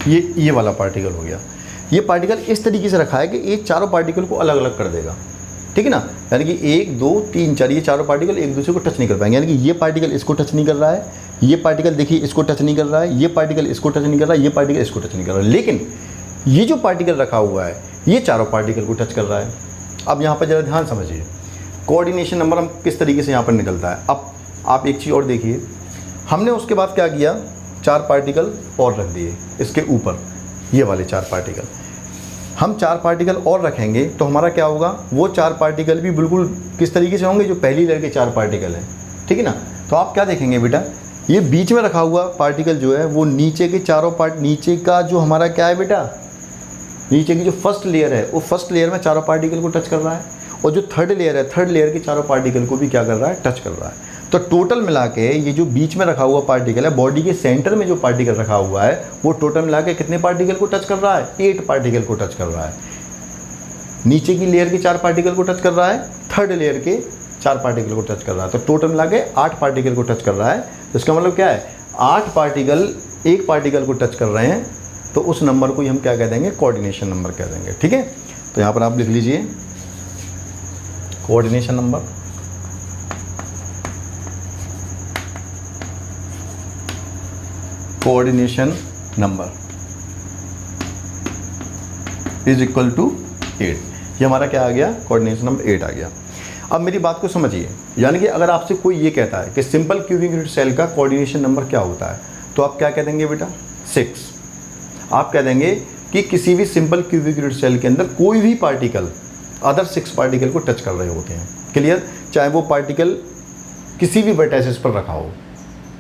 ये वाला पार्टिकल हो गया। ये पार्टिकल इस तरीके से रखा है कि ये चारों पार्टिकल को अलग अलग कर देगा, ठीक है ना। यानी कि 1 2 3 4 ये चारों पार्टिकल एक दूसरे को टच नहीं कर पाएंगे। यानी कि ये पार्टिकल इसको टच नहीं कर रहा है, ये पार्टिकल देखिए इसको टच नहीं कर रहा है, ये पार्टिकल इसको टच नहीं कर रहा है, ये पार्टिकल इसको टच नहीं कर रहा है, लेकिन ये जो पार्टिकल रखा हुआ है ये चारों पार्टिकल को टच कर रहा है। अब यहाँ पर ज़रा ध्यान समझिए, कोऑर्डिनेशन नंबर हम किस तरीके से यहाँ पर निकलता है। अब आप एक चीज़ और देखिए, हमने उसके बाद क्या किया, 4 पार्टिकल और रख दिए इसके ऊपर, ये वाले 4 पार्टिकल। हम 4 पार्टिकल और रखेंगे तो हमारा क्या होगा, वो 4 पार्टिकल भी बिल्कुल किस तरीके से होंगे, जो पहली लेयर के 4 पार्टिकल हैं, ठीक है ना। तो आप क्या देखेंगे बेटा, ये बीच में रखा हुआ पार्टिकल जो है वो नीचे के चारों नीचे का जो हमारा क्या है बेटा, नीचे की जो फर्स्ट लेयर है वो फर्स्ट लेयर में चारों पार्टिकल को टच कर रहा है, और जो थर्ड लेयर है थर्ड लेयर के चारों पार्टिकल को भी क्या कर रहा है, टच कर रहा है। तो टोटल मिला के ये जो बीच में रखा हुआ पार्टिकल है, बॉडी के सेंटर में जो पार्टिकल रखा हुआ है, वो टोटल मिला के कितने पार्टिकल को टच कर रहा है, 8 पार्टिकल को टच कर रहा है। नीचे की लेयर के 4 पार्टिकल को टच कर रहा है, थर्ड लेयर के 4 पार्टिकल को टच कर रहा है, तो टोटल मिला के 8 पार्टिकल को टच कर रहा है। तो इसका मतलब क्या है, 8 पार्टिकल एक पार्टिकल को टच कर रहे हैं, तो उस नंबर को ही हम क्या कह देंगे, कोऑर्डिनेशन नंबर कह देंगे, ठीक है। तो यहाँ पर आप लिख लीजिए coordination number, coordination number is equal to 8। ये हमारा क्या आ गया, कोऑर्डिनेशन नंबर 8 आ गया। अब मेरी बात को समझिए, यानी कि अगर आपसे कोई ये कहता है कि सिंपल क्यूबिक यूनिट सेल का कोऑर्डिनेशन नंबर क्या होता है, तो आप क्या कह देंगे बेटा, 6। आप कह देंगे कि किसी भी सिंपल क्यूबिक यूनिट सेल के अंदर कोई भी पार्टिकल अदर 6 पार्टिकल को टच कर रहे होते हैं, क्लियर, चाहे वो पार्टिकल किसी भी वर्टिसेस पर रखा हो,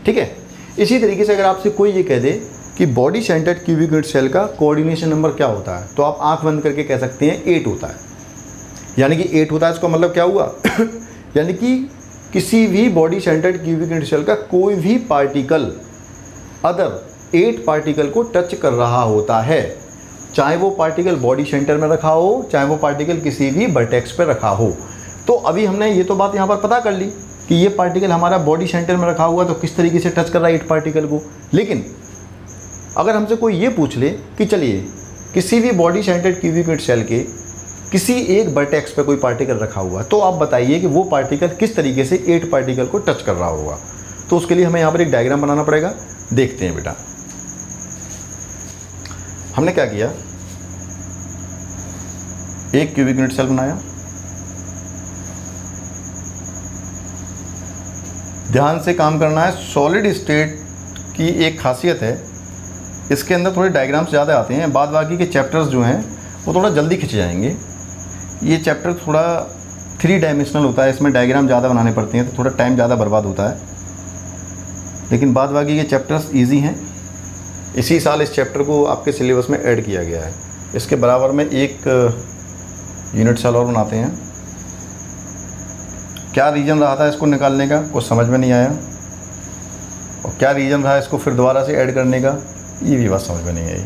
ठीक है। इसी तरीके से अगर आपसे कोई ये कह दे कि body centred cubic unit cell का कोऑर्डिनेशन नंबर क्या होता है, तो आप आंख बंद करके कह सकते हैं 8 होता है। यानी कि 8 होता है, इसका मतलब क्या हुआ यानी कि किसी भी body centred cubic unit cell का कोई भी पार्टिकल अदर 8 पार्टिकल को टच कर रहा होता है, चाहे वो पार्टिकल बॉडी सेंटर में रखा हो, चाहे वो पार्टिकल किसी भी वर्टेक्स पर रखा हो। तो अभी हमने ये तो बात यहाँ पर पता कर ली कि ये पार्टिकल हमारा बॉडी सेंटर में रखा हुआ, तो किस तरीके से टच कर रहा है 8 पार्टिकल को। लेकिन अगर हमसे कोई ये पूछ ले कि चलिए किसी भी body centred cubic unit cell के किसी एक वर्टेक्स पे कोई पार्टिकल रखा हुआ है, तो आप बताइए कि वो पार्टिकल किस तरीके से 8 पार्टिकल को टच कर रहा होगा। तो उसके लिए हमें यहाँ पर एक डायग्राम बनाना पड़ेगा। देखते हैं बेटा, हमने क्या किया, एक क्यूबिक यूनिट सेल बनाया, ध्यान से काम करना है। सॉलिड स्टेट की एक खासियत है, इसके अंदर थोड़े डायग्राम्स ज़्यादा आते हैं, बाद बाकी के चैप्टर्स जो हैं वो थोड़ा जल्दी खिंच जाएंगे। ये चैप्टर थोड़ा 3 डायमेंशनल होता है, इसमें डायग्राम ज़्यादा बनाने पड़ते हैं, तो थोड़ा टाइम ज़्यादा बर्बाद होता है। लेकिन बाद बाकी के चैप्टर्स ईजी हैं। इसी साल इस चैप्टर को आपके सिलेबस में ऐड किया गया है। इसके बराबर में एक यूनिट सेल और बनाते हैं। क्या रीज़न रहा था इसको निकालने का, कुछ समझ में नहीं आया, और क्या रीज़न रहा इसको फिर दोबारा से ऐड करने का, ये भी बात समझ में नहीं आई।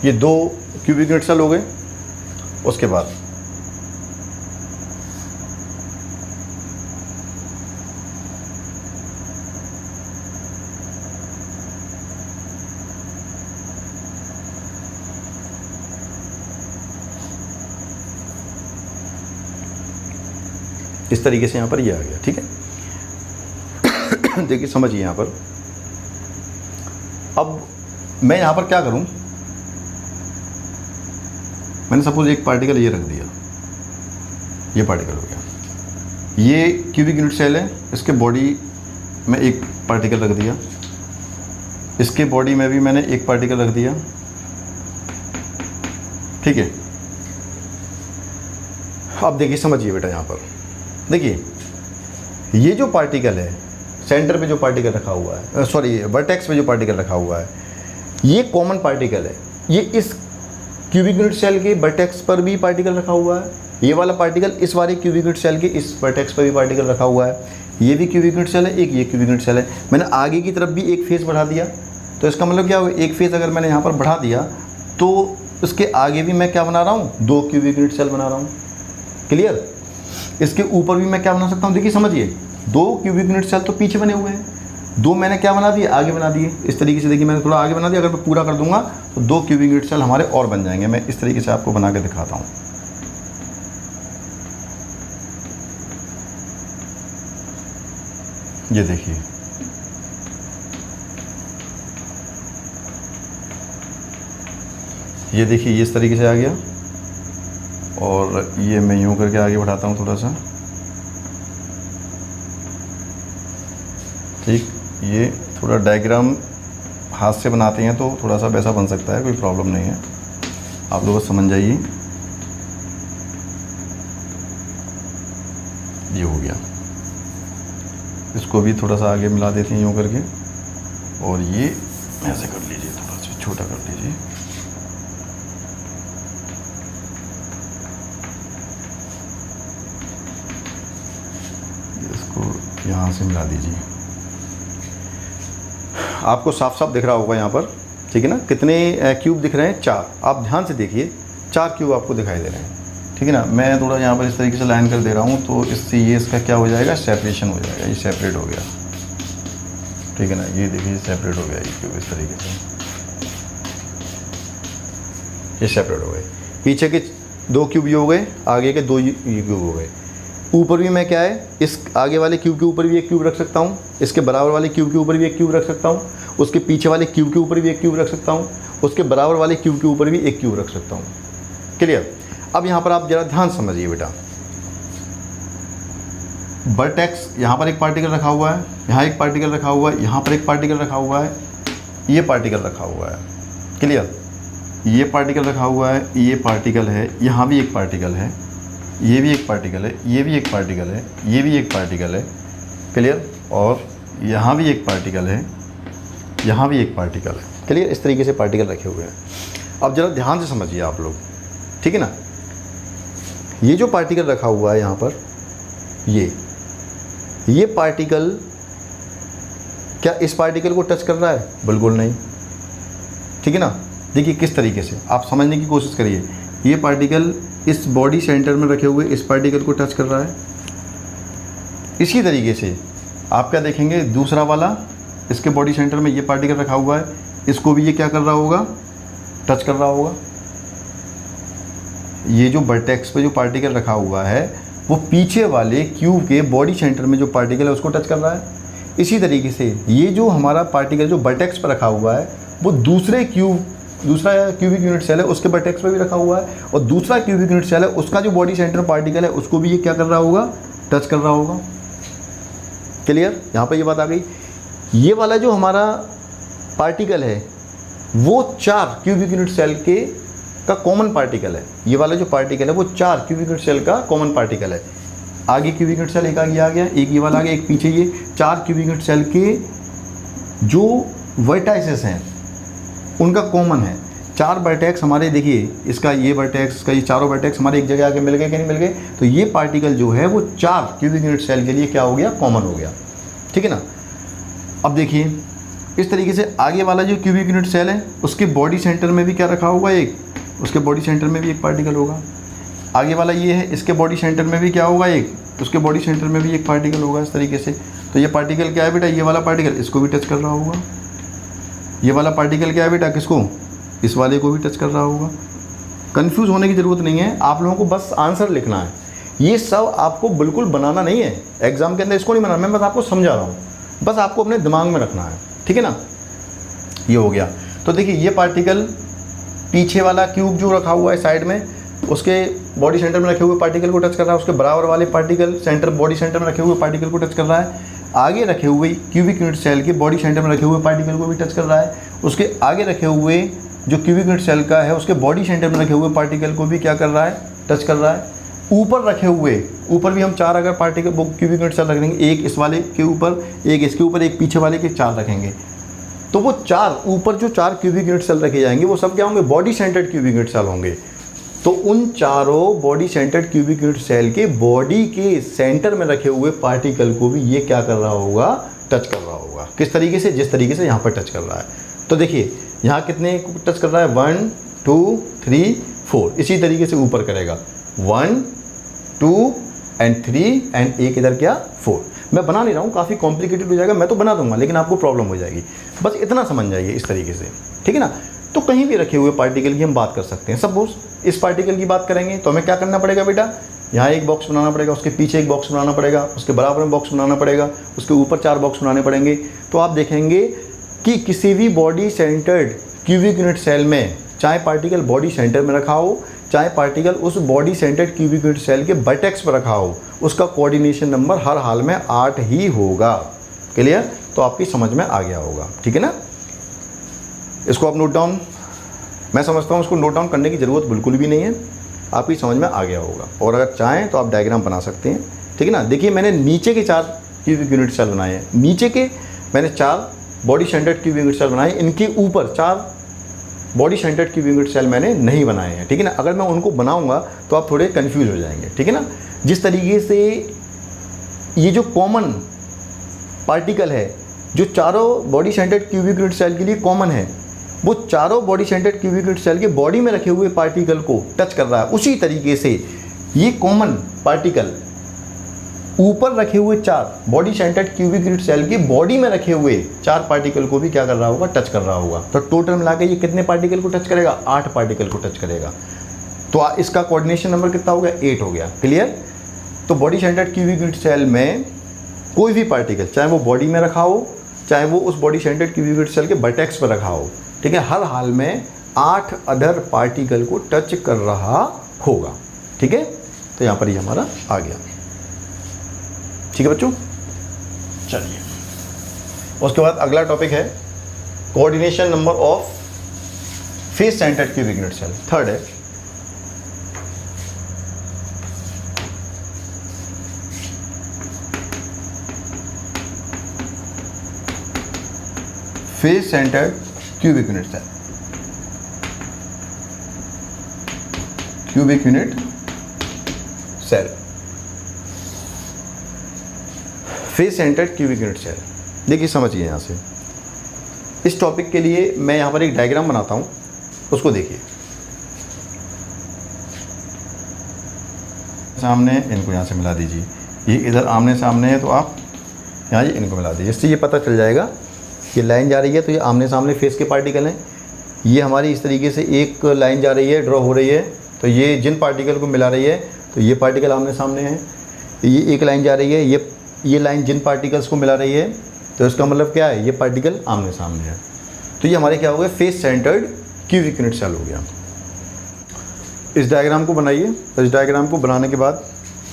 ये 2 क्यूबिक यूनिट सेल हो गए। उसके बाद इस तरीके से यहाँ पर ये आ गया, ठीक है। देखिए समझिए, यहाँ पर अब मैं यहाँ पर क्या करूँ, मैंने सपोज एक पार्टिकल ये रख दिया, ये पार्टिकल हो गया, ये क्यूबिक यूनिट सेल है, इसके बॉडी में एक पार्टिकल रख दिया, इसके बॉडी में भी मैंने एक पार्टिकल रख दिया, ठीक है। अब देखिए समझिए बेटा, यहाँ पर देखिए ये जो पार्टिकल है, सेंटर पे जो पार्टिकल रखा हुआ है, सॉरी वर्टेक्स पे जो पार्टिकल रखा हुआ है, ये कॉमन पार्टिकल है। ये इस क्यूबिक यूनिट सेल के वर्टेक्स पर भी पार्टिकल रखा हुआ है, ये वाला पार्टिकल इस वाले क्यूबिक यूनिट सेल के इस वर्टेक्स पर भी पार्टिकल रखा हुआ है, ये भी क्यूबिक यूनिट सेल है, एक ये क्यूबिक यूनिट सेल है। मैंने आगे की तरफ भी एक फेस बढ़ा दिया, तो इसका मतलब क्या हुआ, एक फेस अगर मैंने यहाँ पर बढ़ा दिया तो उसके आगे भी मैं क्या बना रहा हूँ, 2 क्यूबिक यूनिट सेल बना रहा हूँ। क्लियर। इसके ऊपर भी मैं क्या बना सकता हूँ, देखिए समझिए, 2 क्यूबिक यूनिट सेल तो पीछे बने हुए हैं, 2 मैंने क्या बना दिए, आगे बना दिए। इस तरीके से देखिए मैंने थोड़ा आगे बना दिया, अगर मैं पूरा कर दूंगा तो 2 क्यूबिक यूनिट सेल हमारे और बन जाएंगे। मैं इस तरीके से आपको बना के दिखाता हूँ। ये देखिए, ये देखिए, ये इस तरीके से आ गया, और ये मैं यूँ करके आगे बढ़ाता हूँ थोड़ा सा, ठीक। ये थोड़ा डायग्राम हाथ से बनाते हैं तो थोड़ा सा वैसा बन सकता है, कोई प्रॉब्लम नहीं है, आप लोग समझ जाइए। ये हो गया, इसको भी थोड़ा सा आगे मिला देते हैं यूँ करके, और ये ऐसे कर लीजिए, थोड़ा सा छोटा कर लीजिए। इसको यहाँ से मिला दीजिए, आपको साफ साफ दिख रहा होगा यहाँ पर, ठीक है ना। कितने क्यूब दिख रहे हैं, 4। आप ध्यान से देखिए, 4 क्यूब आपको दिखाई दे रहे हैं, ठीक है ना। मैं थोड़ा यहाँ पर इस तरीके से लाइन कर दे रहा हूँ, तो इससे ये इसका क्या हो जाएगा, सेपरेशन हो जाएगा, ये सेपरेट हो गया, ठीक है ना। ये देखिए सेपरेट हो गया, ये क्यूब इस तरीके से, ये सेपरेट हो गए। पीछे के 2 क्यूब ये हो गए, आगे के 2 ये क्यूब हो गए। ऊपर भी मैं क्या है, इस आगे वाले क्यूब के ऊपर भी एक क्यूब रख सकता हूँ, इसके बराबर वाले क्यूब के ऊपर भी एक क्यूब रख सकता हूँ, उसके पीछे वाले क्यूब के ऊपर भी एक क्यूब रख सकता हूँ, उसके बराबर वाले क्यूब के ऊपर भी एक क्यूब रख सकता हूँ। क्लियर। अब यहाँ पर आप जरा ध्यान समझिए बेटा, वर्टेक्स, यहाँ पर एक पार्टिकल रखा हुआ है, यहाँ एक पार्टिकल रखा हुआ है, यहाँ पर एक पार्टिकल रखा हुआ है, ये पार्टिकल रखा हुआ है। क्लियर। ये पार्टिकल रखा हुआ है, ये पार्टिकल है, यहाँ भी एक पार्टिकल है, ये भी एक पार्टिकल है, ये भी एक पार्टिकल है, ये भी एक पार्टिकल है। क्लियर। और यहाँ भी एक पार्टिकल है, यहाँ भी एक पार्टिकल है। क्लियर। इस तरीके से पार्टिकल रखे हुए हैं। अब ज़रा ध्यान से समझिए आप लोग, ठीक है ना। ये जो पार्टिकल रखा हुआ है यहाँ पर, ये पार्टिकल क्या इस पार्टिकल को टच कर रहा है, बिल्कुल नहीं, ठीक है ना। देखिए किस तरीके से, आप समझने की कोशिश करिए। ये पार्टिकल इस बॉडी सेंटर में रखे हुए इस पार्टिकल को टच कर रहा है। इसी तरीके से आप क्या देखेंगे, दूसरा वाला, इसके बॉडी सेंटर में ये पार्टिकल रखा हुआ है, इसको भी ये क्या कर रहा होगा, टच कर रहा होगा। ये जो वर्टेक्स पे जो पार्टिकल रखा हुआ है, वो पीछे वाले क्यूब के बॉडी सेंटर में जो पार्टिकल है उसको टच कर रहा है। इसी तरीके से ये जो हमारा पार्टिकल जो वर्टेक्स पर रखा हुआ है, वो दूसरा क्यूबिक यूनिट सेल है उसके वर्टेक्स पे भी रखा हुआ है, और दूसरा क्यूबिक यूनिट सेल है उसका जो बॉडी सेंटर पार्टिकल है उसको भी ये क्या कर रहा होगा, टच कर रहा होगा। क्लियर। यहाँ पर ये बात आ गई। ये वाला जो हमारा पार्टिकल है वो 4 क्यूबिक यूनिट सेल का कॉमन पार्टिकल है। ये वाला जो पार्टिकल है वो 4 क्यूबिक यूनिट सेल का कॉमन पार्टिकल है। आगे क्यूबिक यूनिट सेल एक आगे आ गया, एक ये वाला आ गया, एक पीछे, ये 4 क्यूबिक यूनिट सेल के जो वर्टाइसेस हैं उनका कॉमन है। 4 वर्टेक्स हमारे, देखिए इसका ये वर्टेक्स, इसका ये चारों वर्टेक्स हमारे एक जगह आके मिल गए कि नहीं मिल गए, तो ये पार्टिकल जो है वो 4 क्यूबिक यूनिट सेल के लिए क्या हो गया, कॉमन हो गया, ठीक है ना। अब देखिए इस तरीके से आगे वाला जो क्यूबिक यूनिट सेल है उसके बॉडी सेंटर में भी क्या रखा होगा, एक, उसके बॉडी सेंटर में भी एक पार्टिकल होगा। आगे वाला ये है, इसके बॉडी सेंटर में भी क्या होगा, एक, उसके बॉडी सेंटर में भी एक पार्टिकल होगा। इस तरीके से तो ये पार्टिकल क्या है बेटा, ये वाला पार्टिकल इसको भी टच कर रहा होगा। ये वाला पार्टिकल क्या है बेटा, किसको, इस वाले को भी टच कर रहा होगा। कंफ्यूज होने की ज़रूरत नहीं है, आप लोगों को बस आंसर लिखना है। ये सब आपको बिल्कुल बनाना नहीं है एग्जाम के अंदर, इसको नहीं बनाना, मैं बस आपको समझा रहा हूँ, बस आपको अपने दिमाग में रखना है, ठीक है ना। ये हो गया। तो देखिए ये पार्टिकल पीछे वाला क्यूब जो रखा हुआ है साइड में, उसके बॉडी सेंटर में रखे हुए पार्टिकल को टच कर रहा है, उसके बराबर वाले पार्टिकल सेंटर, बॉडी सेंटर में रखे हुए पार्टिकल को टच कर रहा है। आगे रखे हुए क्यूबिक यूनिट सेल के बॉडी सेंटर में रखे हुए पार्टिकल को भी टच कर रहा है। उसके आगे रखे हुए जो क्यूबिक यूनिट सेल का है उसके बॉडी सेंटर में रखे हुए पार्टिकल को भी क्या कर रहा है, टच कर रहा है। ऊपर रखे हुए, ऊपर भी हम 4 अगर पार्टिकल क्यूबिक यूनिट सेल रख देंगे, एक इस वाले के ऊपर, एक इसके ऊपर, एक पीछे वाले के, 4 रखेंगे, तो वो 4 ऊपर जो 4 क्यूबिक यूनिट सेल रखे जाएंगे वो सब क्या होंगे, body centred cubic unit cell होंगे। तो उन चारों body centred cubic unit cell के बॉडी के सेंटर में रखे हुए पार्टिकल को भी ये क्या कर रहा होगा, टच कर रहा होगा। किस तरीके से, जिस तरीके से यहाँ पर टच कर रहा है। तो देखिए यहाँ कितने को टच कर रहा है, 1 2 3 4 इसी तरीके से ऊपर करेगा 1 2 एंड 3 एंड एक इधर क्या 4। मैं बना नहीं रहा हूँ, काफ़ी कॉम्प्लिकेटेड हो जाएगा, मैं तो बना दूंगा लेकिन आपको प्रॉब्लम हो जाएगी, बस इतना समझ जाइए इस तरीके से, ठीक है ना। तो कहीं भी रखे हुए पार्टिकल की हम बात कर सकते हैं। सपोज इस पार्टिकल की बात करेंगे तो हमें क्या करना पड़ेगा बेटा, यहाँ एक बॉक्स बनाना पड़ेगा, उसके पीछे एक बॉक्स बनाना पड़ेगा, उसके बराबर में बॉक्स बनाना पड़ेगा, उसके ऊपर 4 बॉक्स बनाने पड़ेंगे। तो आप देखेंगे कि किसी भी body centred cubic unit cell में, चाहे पार्टिकल बॉडी सेंटर में रखा हो, चाहे पार्टिकल उस body centred cubic unit cell के वर्टेक्स पर रखा हो, उसका कोऑर्डिनेशन नंबर हर हाल में 8 ही होगा। क्लियर? तो आपकी समझ में आ गया होगा, ठीक है ना। इसको आप नोट डाउन, मैं समझता हूँ इसको नोट डाउन करने की ज़रूरत बिल्कुल भी नहीं है, आपकी समझ में आ गया होगा। और अगर चाहें तो आप डायग्राम बना सकते हैं, ठीक है ना। देखिए मैंने नीचे के 4 क्यूबिक यूनिट सेल बनाए हैं, नीचे के मैंने 4 body centred cubic unit cell बनाए, इनके ऊपर 4 body centred cubic unit cell मैंने नहीं बनाए हैं, ठीक है ना। अगर मैं उनको बनाऊंगा तो आप थोड़े कंफ्यूज हो जाएंगे, ठीक है ना। जिस तरीके से ये जो कॉमन पार्टिकल है जो चारों body centred cubic unit cell के लिए कॉमन है, वो चारों body centred cubic unit cell के बॉडी में रखे हुए पार्टिकल को टच कर रहा है, उसी तरीके से ये कॉमन पार्टिकल ऊपर रखे हुए 4 body centred cubic unit cell के बॉडी में रखे हुए 4 पार्टिकल को भी क्या कर रहा होगा, टच कर रहा होगा। तो टोटल मिला के ये कितने पार्टिकल को टच करेगा, 8 पार्टिकल को टच करेगा। तो इसका कोऑर्डिनेशन नंबर कितना हो गया, 8 हो गया। क्लियर? तो body centred cubic unit cell में कोई भी पार्टिकल, चाहे वो बॉडी में रखा हो, चाहे वो उस body centred cubic unit cell के वर्टेक्स पर रखा हो, ठीक है, हर हाल में 8 अदर पार्टिकल को टच कर रहा होगा, ठीक है। तो यहाँ पर ये हमारा आ गया, ठीक है बच्चों। चलिए उसके बाद अगला टॉपिक है coordination number of face centred cubic unit cell. Third है face centred cubic unit cell. Cubic unit cell, face centred cubic unit cell. देखिए समझिए, यहाँ से इस टॉपिक के लिए मैं यहाँ पर एक डायग्राम बनाता हूँ, उसको देखिए। सामने इनको यहाँ से मिला दीजिए, ये इधर आमने सामने है तो आप यहाँ ये इनको मिला दीजिए, इससे ये पता चल जाएगा ये लाइन जा रही है तो ये आमने सामने फेस के पार्टिकल हैं। ये हमारी इस तरीके से एक लाइन जा रही है, ड्रॉ हो रही है, तो ये जिन पार्टिकल को मिला रही है तो ये पार्टिकल आमने सामने है। ये एक लाइन जा रही है, ये लाइन जिन पार्टिकल्स को मिला रही है, तो इसका मतलब क्या है, ये पार्टिकल आमने सामने है। तो ये हमारे क्या हो गया, face centred cubic unit cell हो गया। इस डायग्राम को बनाइए। इस डायग्राम को बनाने के बाद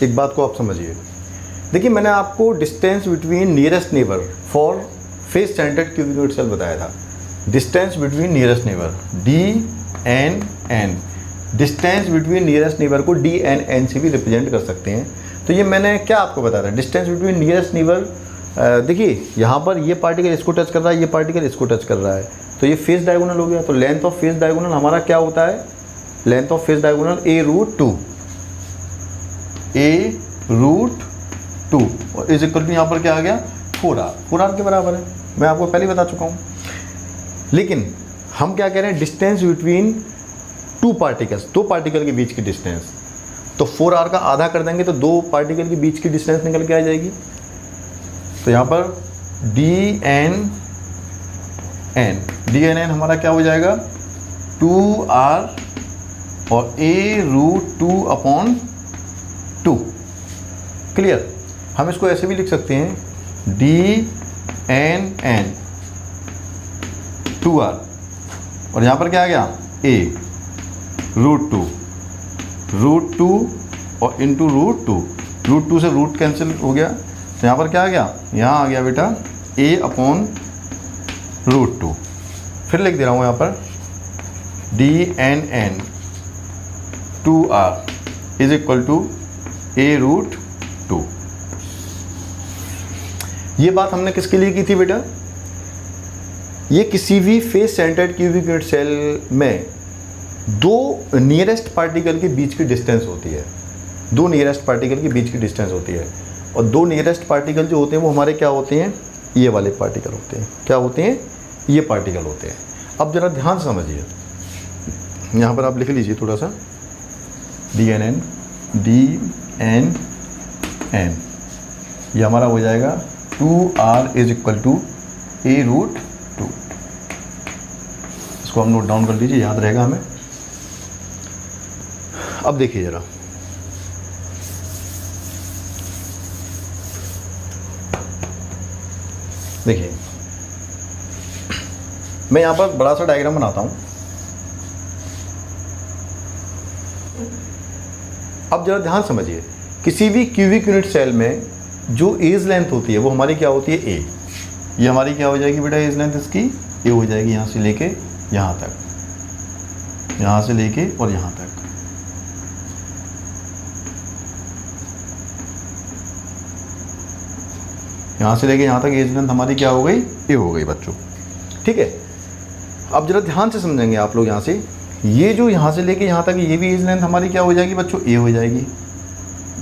एक बात को आप समझिए। देखिए मैंने आपको distance between nearest neighbour for face centred cubic unit cell बताया था। Distance between nearest neighbour DNN, distance between nearest neighbour को DNN से भी रिप्रेजेंट कर सकते हैं। तो ये मैंने क्या आपको बताया था, डिस्टेंस बिटवीन नियरेस्ट नेबर। देखिए यहाँ पर ये पार्टिकल इसको टच कर रहा है, ये पार्टिकल इसको टच कर रहा है, तो ये फेस डायगोनल हो गया। तो लेंथ ऑफ फेस डायगोनल हमारा क्या होता है, length of face diagonal A√2, A√2 और इज इक्वल टू यहाँ पर क्या आ गया 4R, 4R के बराबर है, मैं आपको पहले बता चुका हूँ। लेकिन हम क्या कह रहे हैं, डिस्टेंस बिटवीन 2 पार्टिकल्स, 2 पार्टिकल के बीच की डिस्टेंस। तो 4R का आधा कर देंगे तो 2 पार्टिकल के बीच की डिस्टेंस निकल के आ जाएगी। तो यहाँ पर DNN हमारा क्या हो जाएगा 2R और A√2/2। क्लियर? हम इसको ऐसे भी लिख सकते हैं DNN 2R और यहाँ पर क्या आ गया A√2 और इंटू √2 से रूट कैंसिल हो गया, तो यहाँ पर क्या आ गया, यहाँ आ गया बेटा A/√2। फिर लिख दे रहा हूँ यहाँ पर DNN 2R is equal to A√2। ये बात हमने किसके लिए की थी बेटा, ये किसी भी face centred cubic unit cell में 2 नियरेस्ट पार्टिकल के बीच की डिस्टेंस होती है, 2 नियरेस्ट पार्टिकल के बीच की डिस्टेंस होती है। और 2 नियरेस्ट पार्टिकल जो होते हैं वो हमारे क्या होते हैं, ये वाले पार्टिकल होते हैं। क्या होते हैं, ये पार्टिकल होते हैं। अब ज़रा ध्यान से समझिए, यहाँ पर आप लिख लीजिए थोड़ा सा, DNN, DNN ये हमारा हो जाएगा 2R is equal to A√2। इसको हम नोट डाउन कर लीजिए, याद रहेगा हमें। अब देखिए ज़रा, देखिए मैं यहाँ पर बड़ा सा डायग्राम बनाता हूँ। अब जरा ध्यान समझिए, किसी भी क्यूबिक यूनिट सेल में जो एज लेंथ होती है वो हमारी क्या होती है, A। ये हमारी क्या हो जाएगी बेटा, एज लेंथ इसकी A हो जाएगी, यहाँ से लेके यहाँ तक, यहाँ से लेके और यहाँ तक। यहाँ से लेके यहाँ तक एज लेंथ हमारी क्या हो गई, A हो गई बच्चों। ठीक है, अब जरा ध्यान से समझेंगे आप लोग। यहाँ से ये जो यहाँ से लेके यहाँ तक ये भी एज लेंथ हमारी क्या हो जाएगी बच्चों, A हो जाएगी।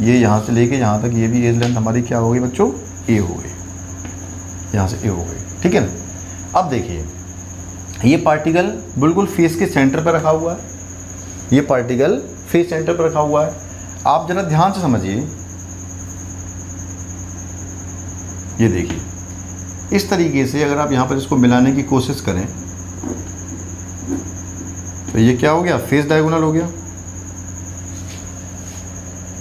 ये यहाँ से लेके यहाँ तक ये भी एज लेंथ हमारी क्या हो गई बच्चों, A हो गई, यहाँ से A हो गई। ठीक है ना। अब देखिए ये पार्टिकल बिल्कुल फेस के सेंटर पर रखा हुआ है, ये पार्टिकल फेस सेंटर पर रखा हुआ है। आप जरा ध्यान से समझिए, ये देखिए इस तरीके से अगर आप यहाँ पर इसको मिलाने की कोशिश करें तो ये क्या हो गया, फेस डायगोनल हो गया।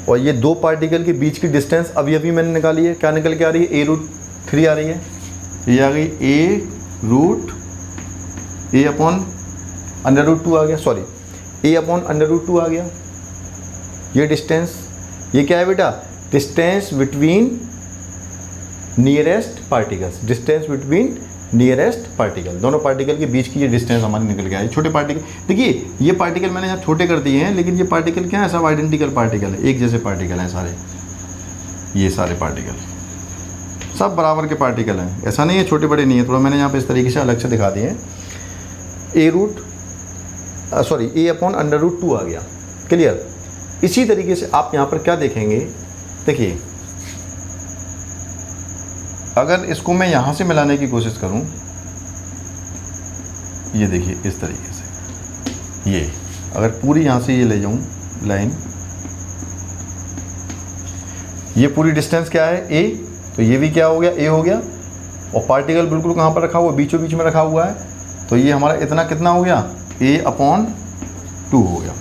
और ये दो पार्टिकल के बीच की डिस्टेंस अभी अभी मैंने निकाली है, क्या निकल के आ रही है, A√3 आ रही है। ये आ गई A/√2 आ गया, सॉरी A/√2 आ गया। ये डिस्टेंस, ये क्या है बेटा, distance between nearest particles, distance between nearest particle, दोनों पार्टिकल के बीच की ये डिस्टेंस हमारी निकल के आई। छोटे पार्टिकल, देखिए ये पार्टिकल मैंने यहाँ छोटे कर दिए हैं, लेकिन ये पार्टिकल क्या है, सब आइडेंटिकल पार्टिकल है, एक जैसे पार्टिकल हैं सारे। ये सारे पार्टिकल सब बराबर के पार्टिकल हैं, ऐसा नहीं है छोटे बड़े नहीं है। थोड़ा मैंने यहाँ पे इस तरीके से अलग से दिखा दिए हैं। A/√2 आ गया, क्लियर। इसी तरीके से आप यहाँ पर क्या देखेंगे, देखिए अगर इसको मैं यहाँ से मिलाने की कोशिश करूँ, ये देखिए इस तरीके से, ये अगर पूरी यहाँ से ये ले जाऊँ लाइन, ये पूरी डिस्टेंस क्या है, A, तो ये भी क्या हो गया, A हो गया। और पार्टिकल बिल्कुल कहाँ पर रखा हुआ, बीचों बीच में रखा हुआ है, तो ये हमारा इतना कितना हो गया, A/2 हो गया।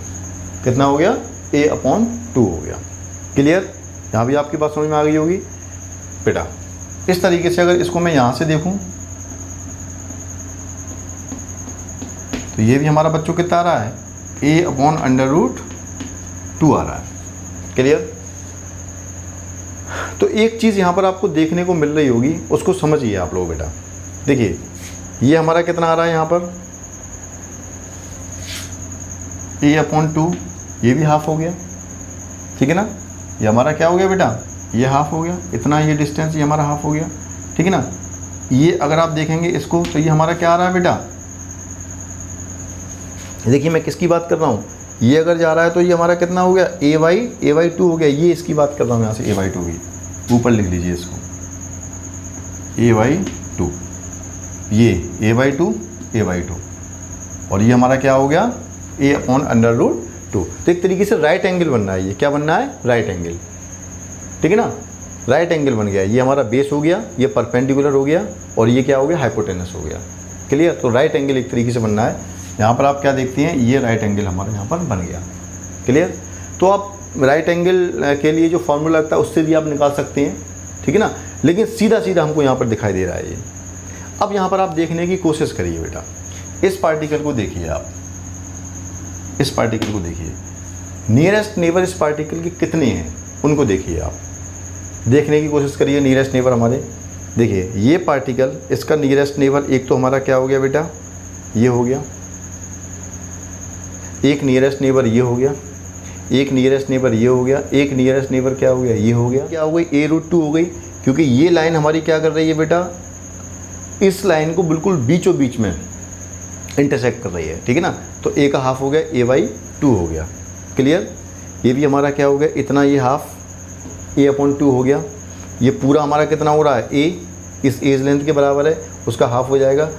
कितना हो गया, A/2 हो गया, क्लियर। यहाँ भी आपकी बात समझ में आ गई होगी बेटा। इस तरीके से अगर इसको मैं यहाँ से देखूँ तो ये भी हमारा बच्चों कितना आ रहा है, A/√2 आ रहा है, क्लियर। तो एक चीज़ यहाँ पर आपको देखने को मिल रही होगी, उसको समझिए आप लोग बेटा। देखिए ये हमारा कितना आ रहा है यहाँ पर, A/2, ये भी हाफ हो गया, ठीक है ना। ये हमारा क्या हो गया बेटा, ये हाफ हो गया, इतना ये डिस्टेंस ये हमारा हाफ हो गया, ठीक है ना। ये अगर आप देखेंगे इसको तो ये हमारा क्या आ रहा है बेटा, देखिए मैं किसकी बात कर रहा हूँ, ये अगर जा रहा है तो ये हमारा कितना हो गया, A/2 हो गया। ये इसकी बात कर रहा हूँ यहाँ से, A/2 की ऊपर लिख लीजिए इसको, A/2, ये A/2 और ये हमारा क्या हो गया, A/√2। तो एक तरीके से राइट एंगल बनना है, ये क्या बनना है, राइट एंगल, ठीक है ना। राइट एंगल बन गया, ये हमारा बेस हो गया, ये परपेंडिकुलर हो गया और ये क्या हो गया, हाइपोटेनस हो गया, क्लियर। तो राइट एंगल एक तरीके से बनना है। यहाँ पर आप क्या देखते हैं, ये राइट एंगल हमारा यहाँ पर बन गया, क्लियर। तो आप राइट एंगल के लिए जो फॉर्मूला लगता है उससे भी आप निकाल सकते हैं, ठीक है ना। लेकिन सीधा सीधा हमको यहाँ पर दिखाई दे रहा है ये। अब यहाँ पर आप देखने की कोशिश करिए बेटा, इस पार्टिकल को देखिए आप, इस पार्टिकल को देखिए, नियरेस्ट नेबर इस पार्टिकल के कितने हैं उनको देखिए आप, देखने की कोशिश करिए। नियरेस्ट नेबर हमारे, देखिए ये पार्टिकल, इसका नियरेस्ट नेबर एक तो हमारा क्या हो गया बेटा, ये हो गया, एक नियरेस्ट नेबर ये हो गया, एक नियरेस्ट नेबर ये हो गया, एक नियरेस्ट नेबर क्या हो गया, ये हो गया। क्या हो गई, A/2 हो गई, क्योंकि ये लाइन हमारी क्या कर रही है बेटा, इस लाइन को बिल्कुल बीचों बीच में इंटरसेक्ट कर रही है, ठीक है ना। तो A का हाफ हो गया, A/2 हो गया, क्लियर। ये भी हमारा क्या हो गया, इतना ये हाफ A/2 हो गया। ये पूरा हमारा कितना हो रहा है, A इस एज लेंथ के बराबर है, उसका हाफ हो जाएगा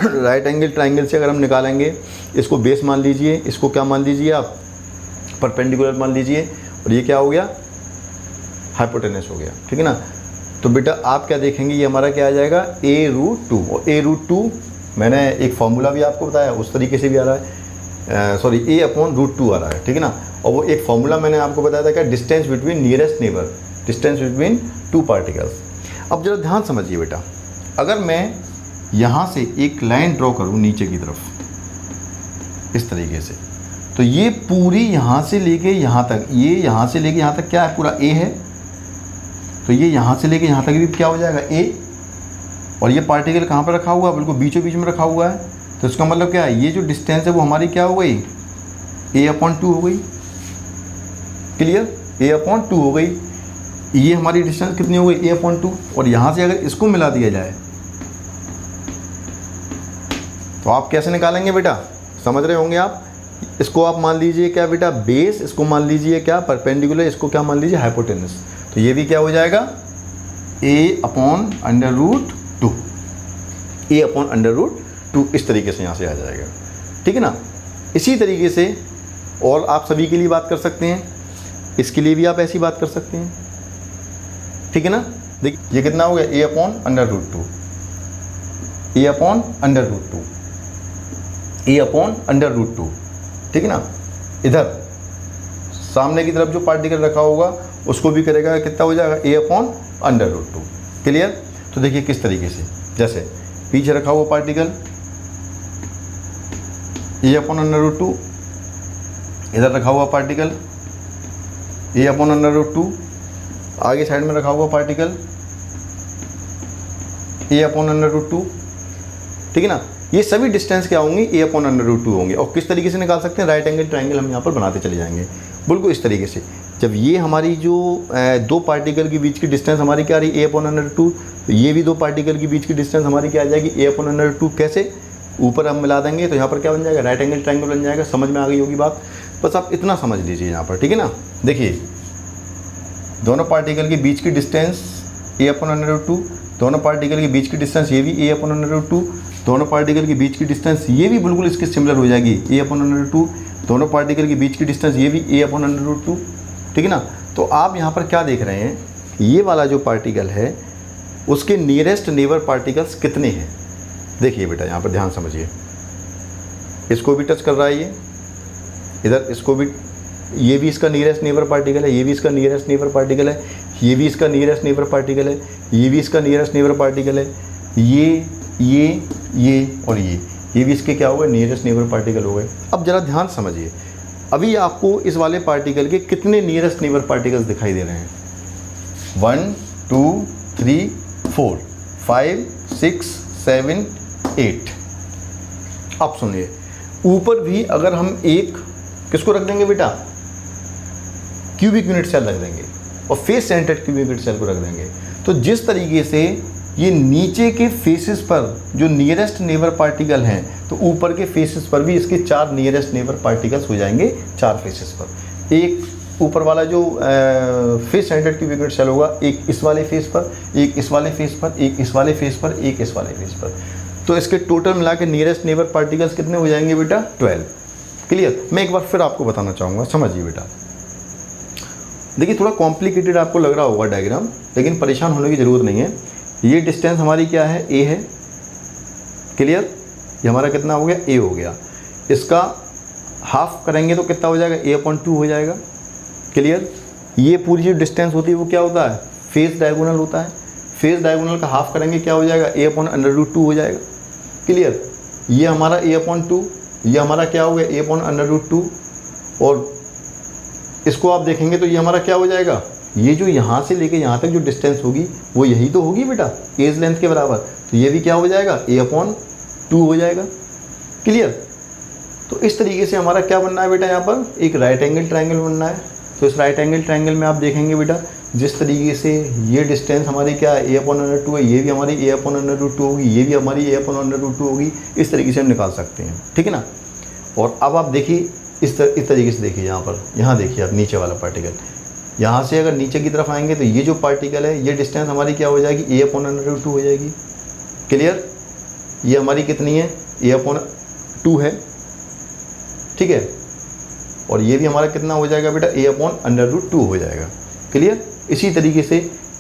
राइट एंगल ट्राइंगल से अगर हम निकालेंगे, इसको बेस मान लीजिए, इसको क्या मान लीजिए आप, परपेंडिकुलर मान लीजिए, और ये क्या हो गया, हाइपोटेनस हो गया, ठीक है ना। तो बेटा आप क्या देखेंगे, ये हमारा क्या आ जाएगा, a√2, और a√2 मैंने एक फॉर्मूला भी आपको बताया, उस तरीके से भी आ रहा है, सॉरी a/√2 आ रहा है, ठीक है ना। और वो एक फॉर्मूला मैंने आपको बताया था क्या, distance between nearest neighbour, distance between two particles. अब जरा ध्यान समझिए बेटा, अगर मैं यहाँ से एक लाइन ड्रॉ करूँ नीचे की तरफ इस तरीके से, तो ये पूरी यहाँ से लेके यहाँ तक, ये यहाँ से लेके यहाँ तक क्या है, पूरा a है, तो ये यहाँ से लेके यहाँ तक भी क्या हो जाएगा, a, और ये पार्टिकल कहाँ पर रखा हुआ है, बिल्कुल बीचों बीच में रखा हुआ है। तो इसका मतलब क्या है, ये जो डिस्टेंस है वो हमारी क्या हो गई, a/2 हो गई, क्लियर, a/2 हो गई। ये हमारी डिस्टेंस कितनी हो गई, a/2, और यहाँ से अगर इसको मिला दिया जाए तो आप कैसे निकालेंगे बेटा, समझ रहे होंगे आप। इसको आप मान लीजिए क्या बेटा, बेस, इसको मान लीजिए क्या, परपेंडिकुलर, इसको क्या मान लीजिए, हाइपोटेनस। तो ये भी क्या हो जाएगा, a/√2, a/√2 इस तरीके से यहाँ से आ जाएगा, ठीक है ना। इसी तरीके से और आप सभी के लिए बात कर सकते हैं, इसके लिए भी आप ऐसी बात कर सकते हैं, ठीक है ना। देखिए ये कितना हो गया, a/√2, a/√2, a/√2, ठीक है ना। इधर सामने की तरफ जो पार्टिकल रखा होगा उसको भी करेगा, कितना हो जाएगा, a/√2, क्लियर। तो देखिए किस तरीके से, जैसे पीछे रखा हुआ पार्टिकल a/√2, इधर रखा हुआ पार्टिकल a/√2, आगे साइड में रखा हुआ पार्टिकल a/√2, ठीक है ना। ये सभी डिस्टेंस क्या होंगी, a/√2 होंगे। और किस तरीके से निकाल सकते हैं, राइट एंगल ट्रायंगल हम यहाँ पर बनाते चले जाएंगे, बिल्कुल इस तरीके से। जब ये हमारी जो दो पार्टिकल के बीच की डिस्टेंस हमारी क्या आ रही है, a/√2, तो ये भी दो पार्टिकल के बीच की डिस्टेंस हमारी क्या आ जाएगी, a/√2। कैसे, ऊपर हम मिला देंगे तो यहाँ पर क्या बन जाएगा, राइट एंगल ट्रायंगल बन जाएगा। समझ में आ गई होगी बात, बस आप इतना समझ लीजिए यहाँ पर, ठीक है ना। देखिए दोनों पार्टिकल के बीच की डिस्टेंस a/√2, दोनों पार्टिकल के बीच की डिस्टेंस ये भी a/√2, दोनों पार्टिकल के बीच की डिस्टेंस ये भी बिल्कुल इसके सिमिलर हो जाएगी, a/√2, दोनों पार्टिकल के बीच की डिस्टेंस ये भी a/√2, ठीक है ना। तो आप यहाँ पर क्या देख रहे हैं, ये वाला जो पार्टिकल है उसके नियरेस्ट नेबर पार्टिकल्स कितने हैं। देखिए बेटा यहाँ पर ध्यान समझिए, इसको भी टच कर रहा है ये, इधर इसको भी, ये भी इसका नियरेस्ट नेबर पार्टिकल है, ये भी इसका नियरेस्ट नेबर पार्टिकल है, ये भी इसका नियरेस्ट नेबर पार्टिकल है, ये भी इसका नियरेस्ट नेबर पार्टिकल है, ये और ये भी इसके क्या हो गए, नियरेस्ट नेबर पार्टिकल हो गए। अब जरा ध्यान समझिए, अभी आपको इस वाले पार्टिकल के कितने नियरेस्ट नेबर पार्टिकल्स दिखाई दे रहे हैं, 1 2 3 4 5 6 7 8। अब सुनिए, ऊपर भी अगर हम एक किसको रख देंगे बेटा, क्यूबिक यूनिट सेल रख देंगे, और face centred cubic unit cell को रख देंगे, तो जिस तरीके से ये नीचे के फेसेस पर जो नियरेस्ट नेबर पार्टिकल हैं, तो ऊपर के फेसेस पर भी इसके 4 नियरेस्ट नेबर पार्टिकल्स हो जाएंगे, 4 फेसेस पर। एक ऊपर वाला जो face centred cubic unit cell होगा, एक इस वाले फेस पर, एक इस वाले फेस पर, एक इस वाले फेस पर, एक इस वाले फेस पर। तो इसके टोटल मिला के नियरेस्ट नेबर पार्टिकल्स कितने हो जाएंगे बेटा, 12। क्लियर। मैं एक बार फिर आपको बताना चाहूँगा, समझिए बेटा। देखिए थोड़ा कॉम्प्लिकेटेड आपको लग रहा होगा डायग्राम, लेकिन परेशान होने की ज़रूरत नहीं है। ये डिस्टेंस हमारी क्या है, a है, क्लियर। ये हमारा कितना हो गया, a हो गया। इसका हाफ करेंगे तो कितना हो जाएगा, a/2 हो जाएगा, क्लियर। ये पूरी जो डिस्टेंस होती है वो क्या होता है, फेस डायगोनल होता है। फेस डायगोनल का हाफ करेंगे क्या हो जाएगा, a/√2 हो जाएगा, क्लियर। ये हमारा a/2, ये हमारा क्या हो गया, a/√2, और इसको आप देखेंगे तो ये हमारा क्या हो जाएगा, ये जो यहाँ से लेके यहाँ तक जो डिस्टेंस होगी वो यही तो होगी बेटा, एज लेंथ के बराबर। तो ये भी क्या हो जाएगा, a/2 हो जाएगा, क्लियर। तो इस तरीके से हमारा क्या बनना है बेटा, यहाँ पर एक राइट एंगल ट्रायंगल बनना है। तो इस राइट एंगल ट्रायंगल में आप देखेंगे बेटा, जिस तरीके से ये डिस्टेंस हमारी क्या है, a/√2 है, ये भी हमारी a/√2 होगी, ये भी हमारी a/√2 होगी। इस तरीके से हम निकाल सकते हैं, ठीक है ना। और अब आप देखिए इस तरीके से देखिए, यहाँ देखिए आप नीचे वाला पार्टिकल, यहाँ से अगर नीचे की तरफ आएंगे तो ये जो पार्टिकल है, ये डिस्टेंस हमारी क्या हो जाएगी, a/√2 हो जाएगी, क्लियर। ये हमारी कितनी है, a/2 है, ठीक है। और ये भी हमारा कितना हो जाएगा बेटा, a/√2 हो जाएगा। क्लियर। इसी तरीके से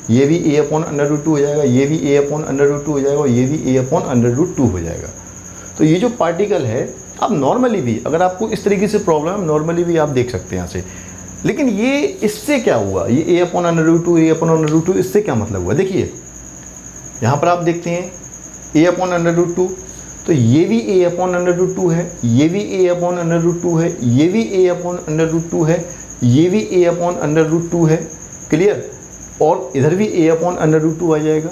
ये भी a/√2 हो जाएगा, ये भी a/√2 हो जाएगा, और ये भी a/√2 हो जाएगा। तो ये जो पार्टिकल है, आप नॉर्मली भी अगर आपको इस तरीके से प्रॉब्लम है, नॉर्मली भी आप देख सकते हैं यहाँ से। लेकिन ये इससे क्या हुआ, ये a/√2 a/√2 इससे क्या मतलब हुआ। देखिए यहाँ पर आप देखते हैं a/√2, तो ये भी a/√2 है, ये भी a/√2 है, ये भी a/√2 है, ये भी a/√2 है। क्लियर। और इधर भी a/√2 आ जाएगा।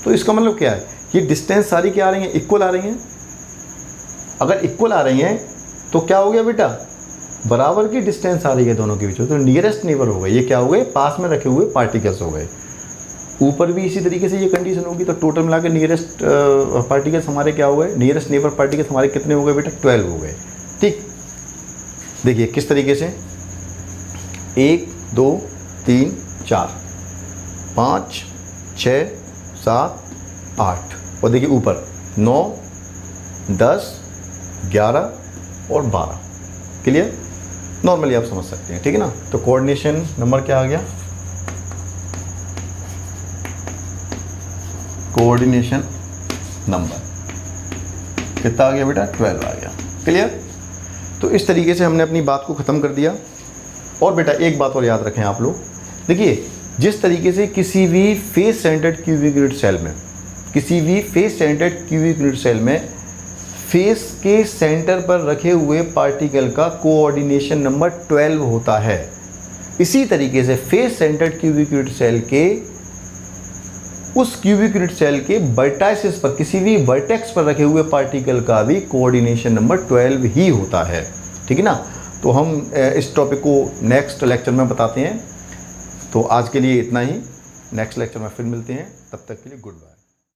तो इसका मतलब क्या है, ये डिस्टेंस सारी क्या आ रही हैं, इक्वल आ रही हैं। अगर इक्वल आ रही हैं तो क्या हो गया बेटा, बराबर की डिस्टेंस आ रही है दोनों के बीच में, तो नियरेस्ट नेबर हो गए। ये क्या हो गए, पास में रखे हुए पार्टिकल्स हो गए। ऊपर भी इसी तरीके से ये कंडीशन होगी। तो टोटल मिला के नियरेस्ट पार्टिकल्स हमारे क्या हो गए, नियरेस्ट नेबर पार्टिकल्स हमारे कितने हो गए बेटा, 12 हो गए। ठीक। देखिए किस तरीके से, 1 2 3 4 5 6 7 8, और देखिए ऊपर 9 10 11 और 12। क्लियर। नॉर्मली आप समझ सकते हैं, ठीक है ना। तो कोऑर्डिनेशन नंबर क्या आ गया, कोऑर्डिनेशन नंबर कितना आ गया बेटा, 12 आ गया। क्लियर। तो इस तरीके से हमने अपनी बात को ख़त्म कर दिया। और बेटा एक बात और याद रखें आप लोग, देखिए जिस तरीके से किसी भी face centred cubic unit cell में, किसी भी face centred cubic unit cell में फेस के सेंटर पर रखे हुए पार्टिकल का कोऑर्डिनेशन नंबर 12 होता है, इसी तरीके से face centred cubic unit cell के उस क्यूबिक यूनिट सेल के वर्टाइसिस पर, किसी भी वर्टेक्स पर रखे हुए पार्टिकल का भी कोऑर्डिनेशन नंबर 12 ही होता है। ठीक है ना। तो हम इस टॉपिक को नेक्स्ट लेक्चर में बताते हैं। तो आज के लिए इतना ही, नेक्स्ट लेक्चर में फिर मिलते हैं, तब तक के लिए गुड बाय।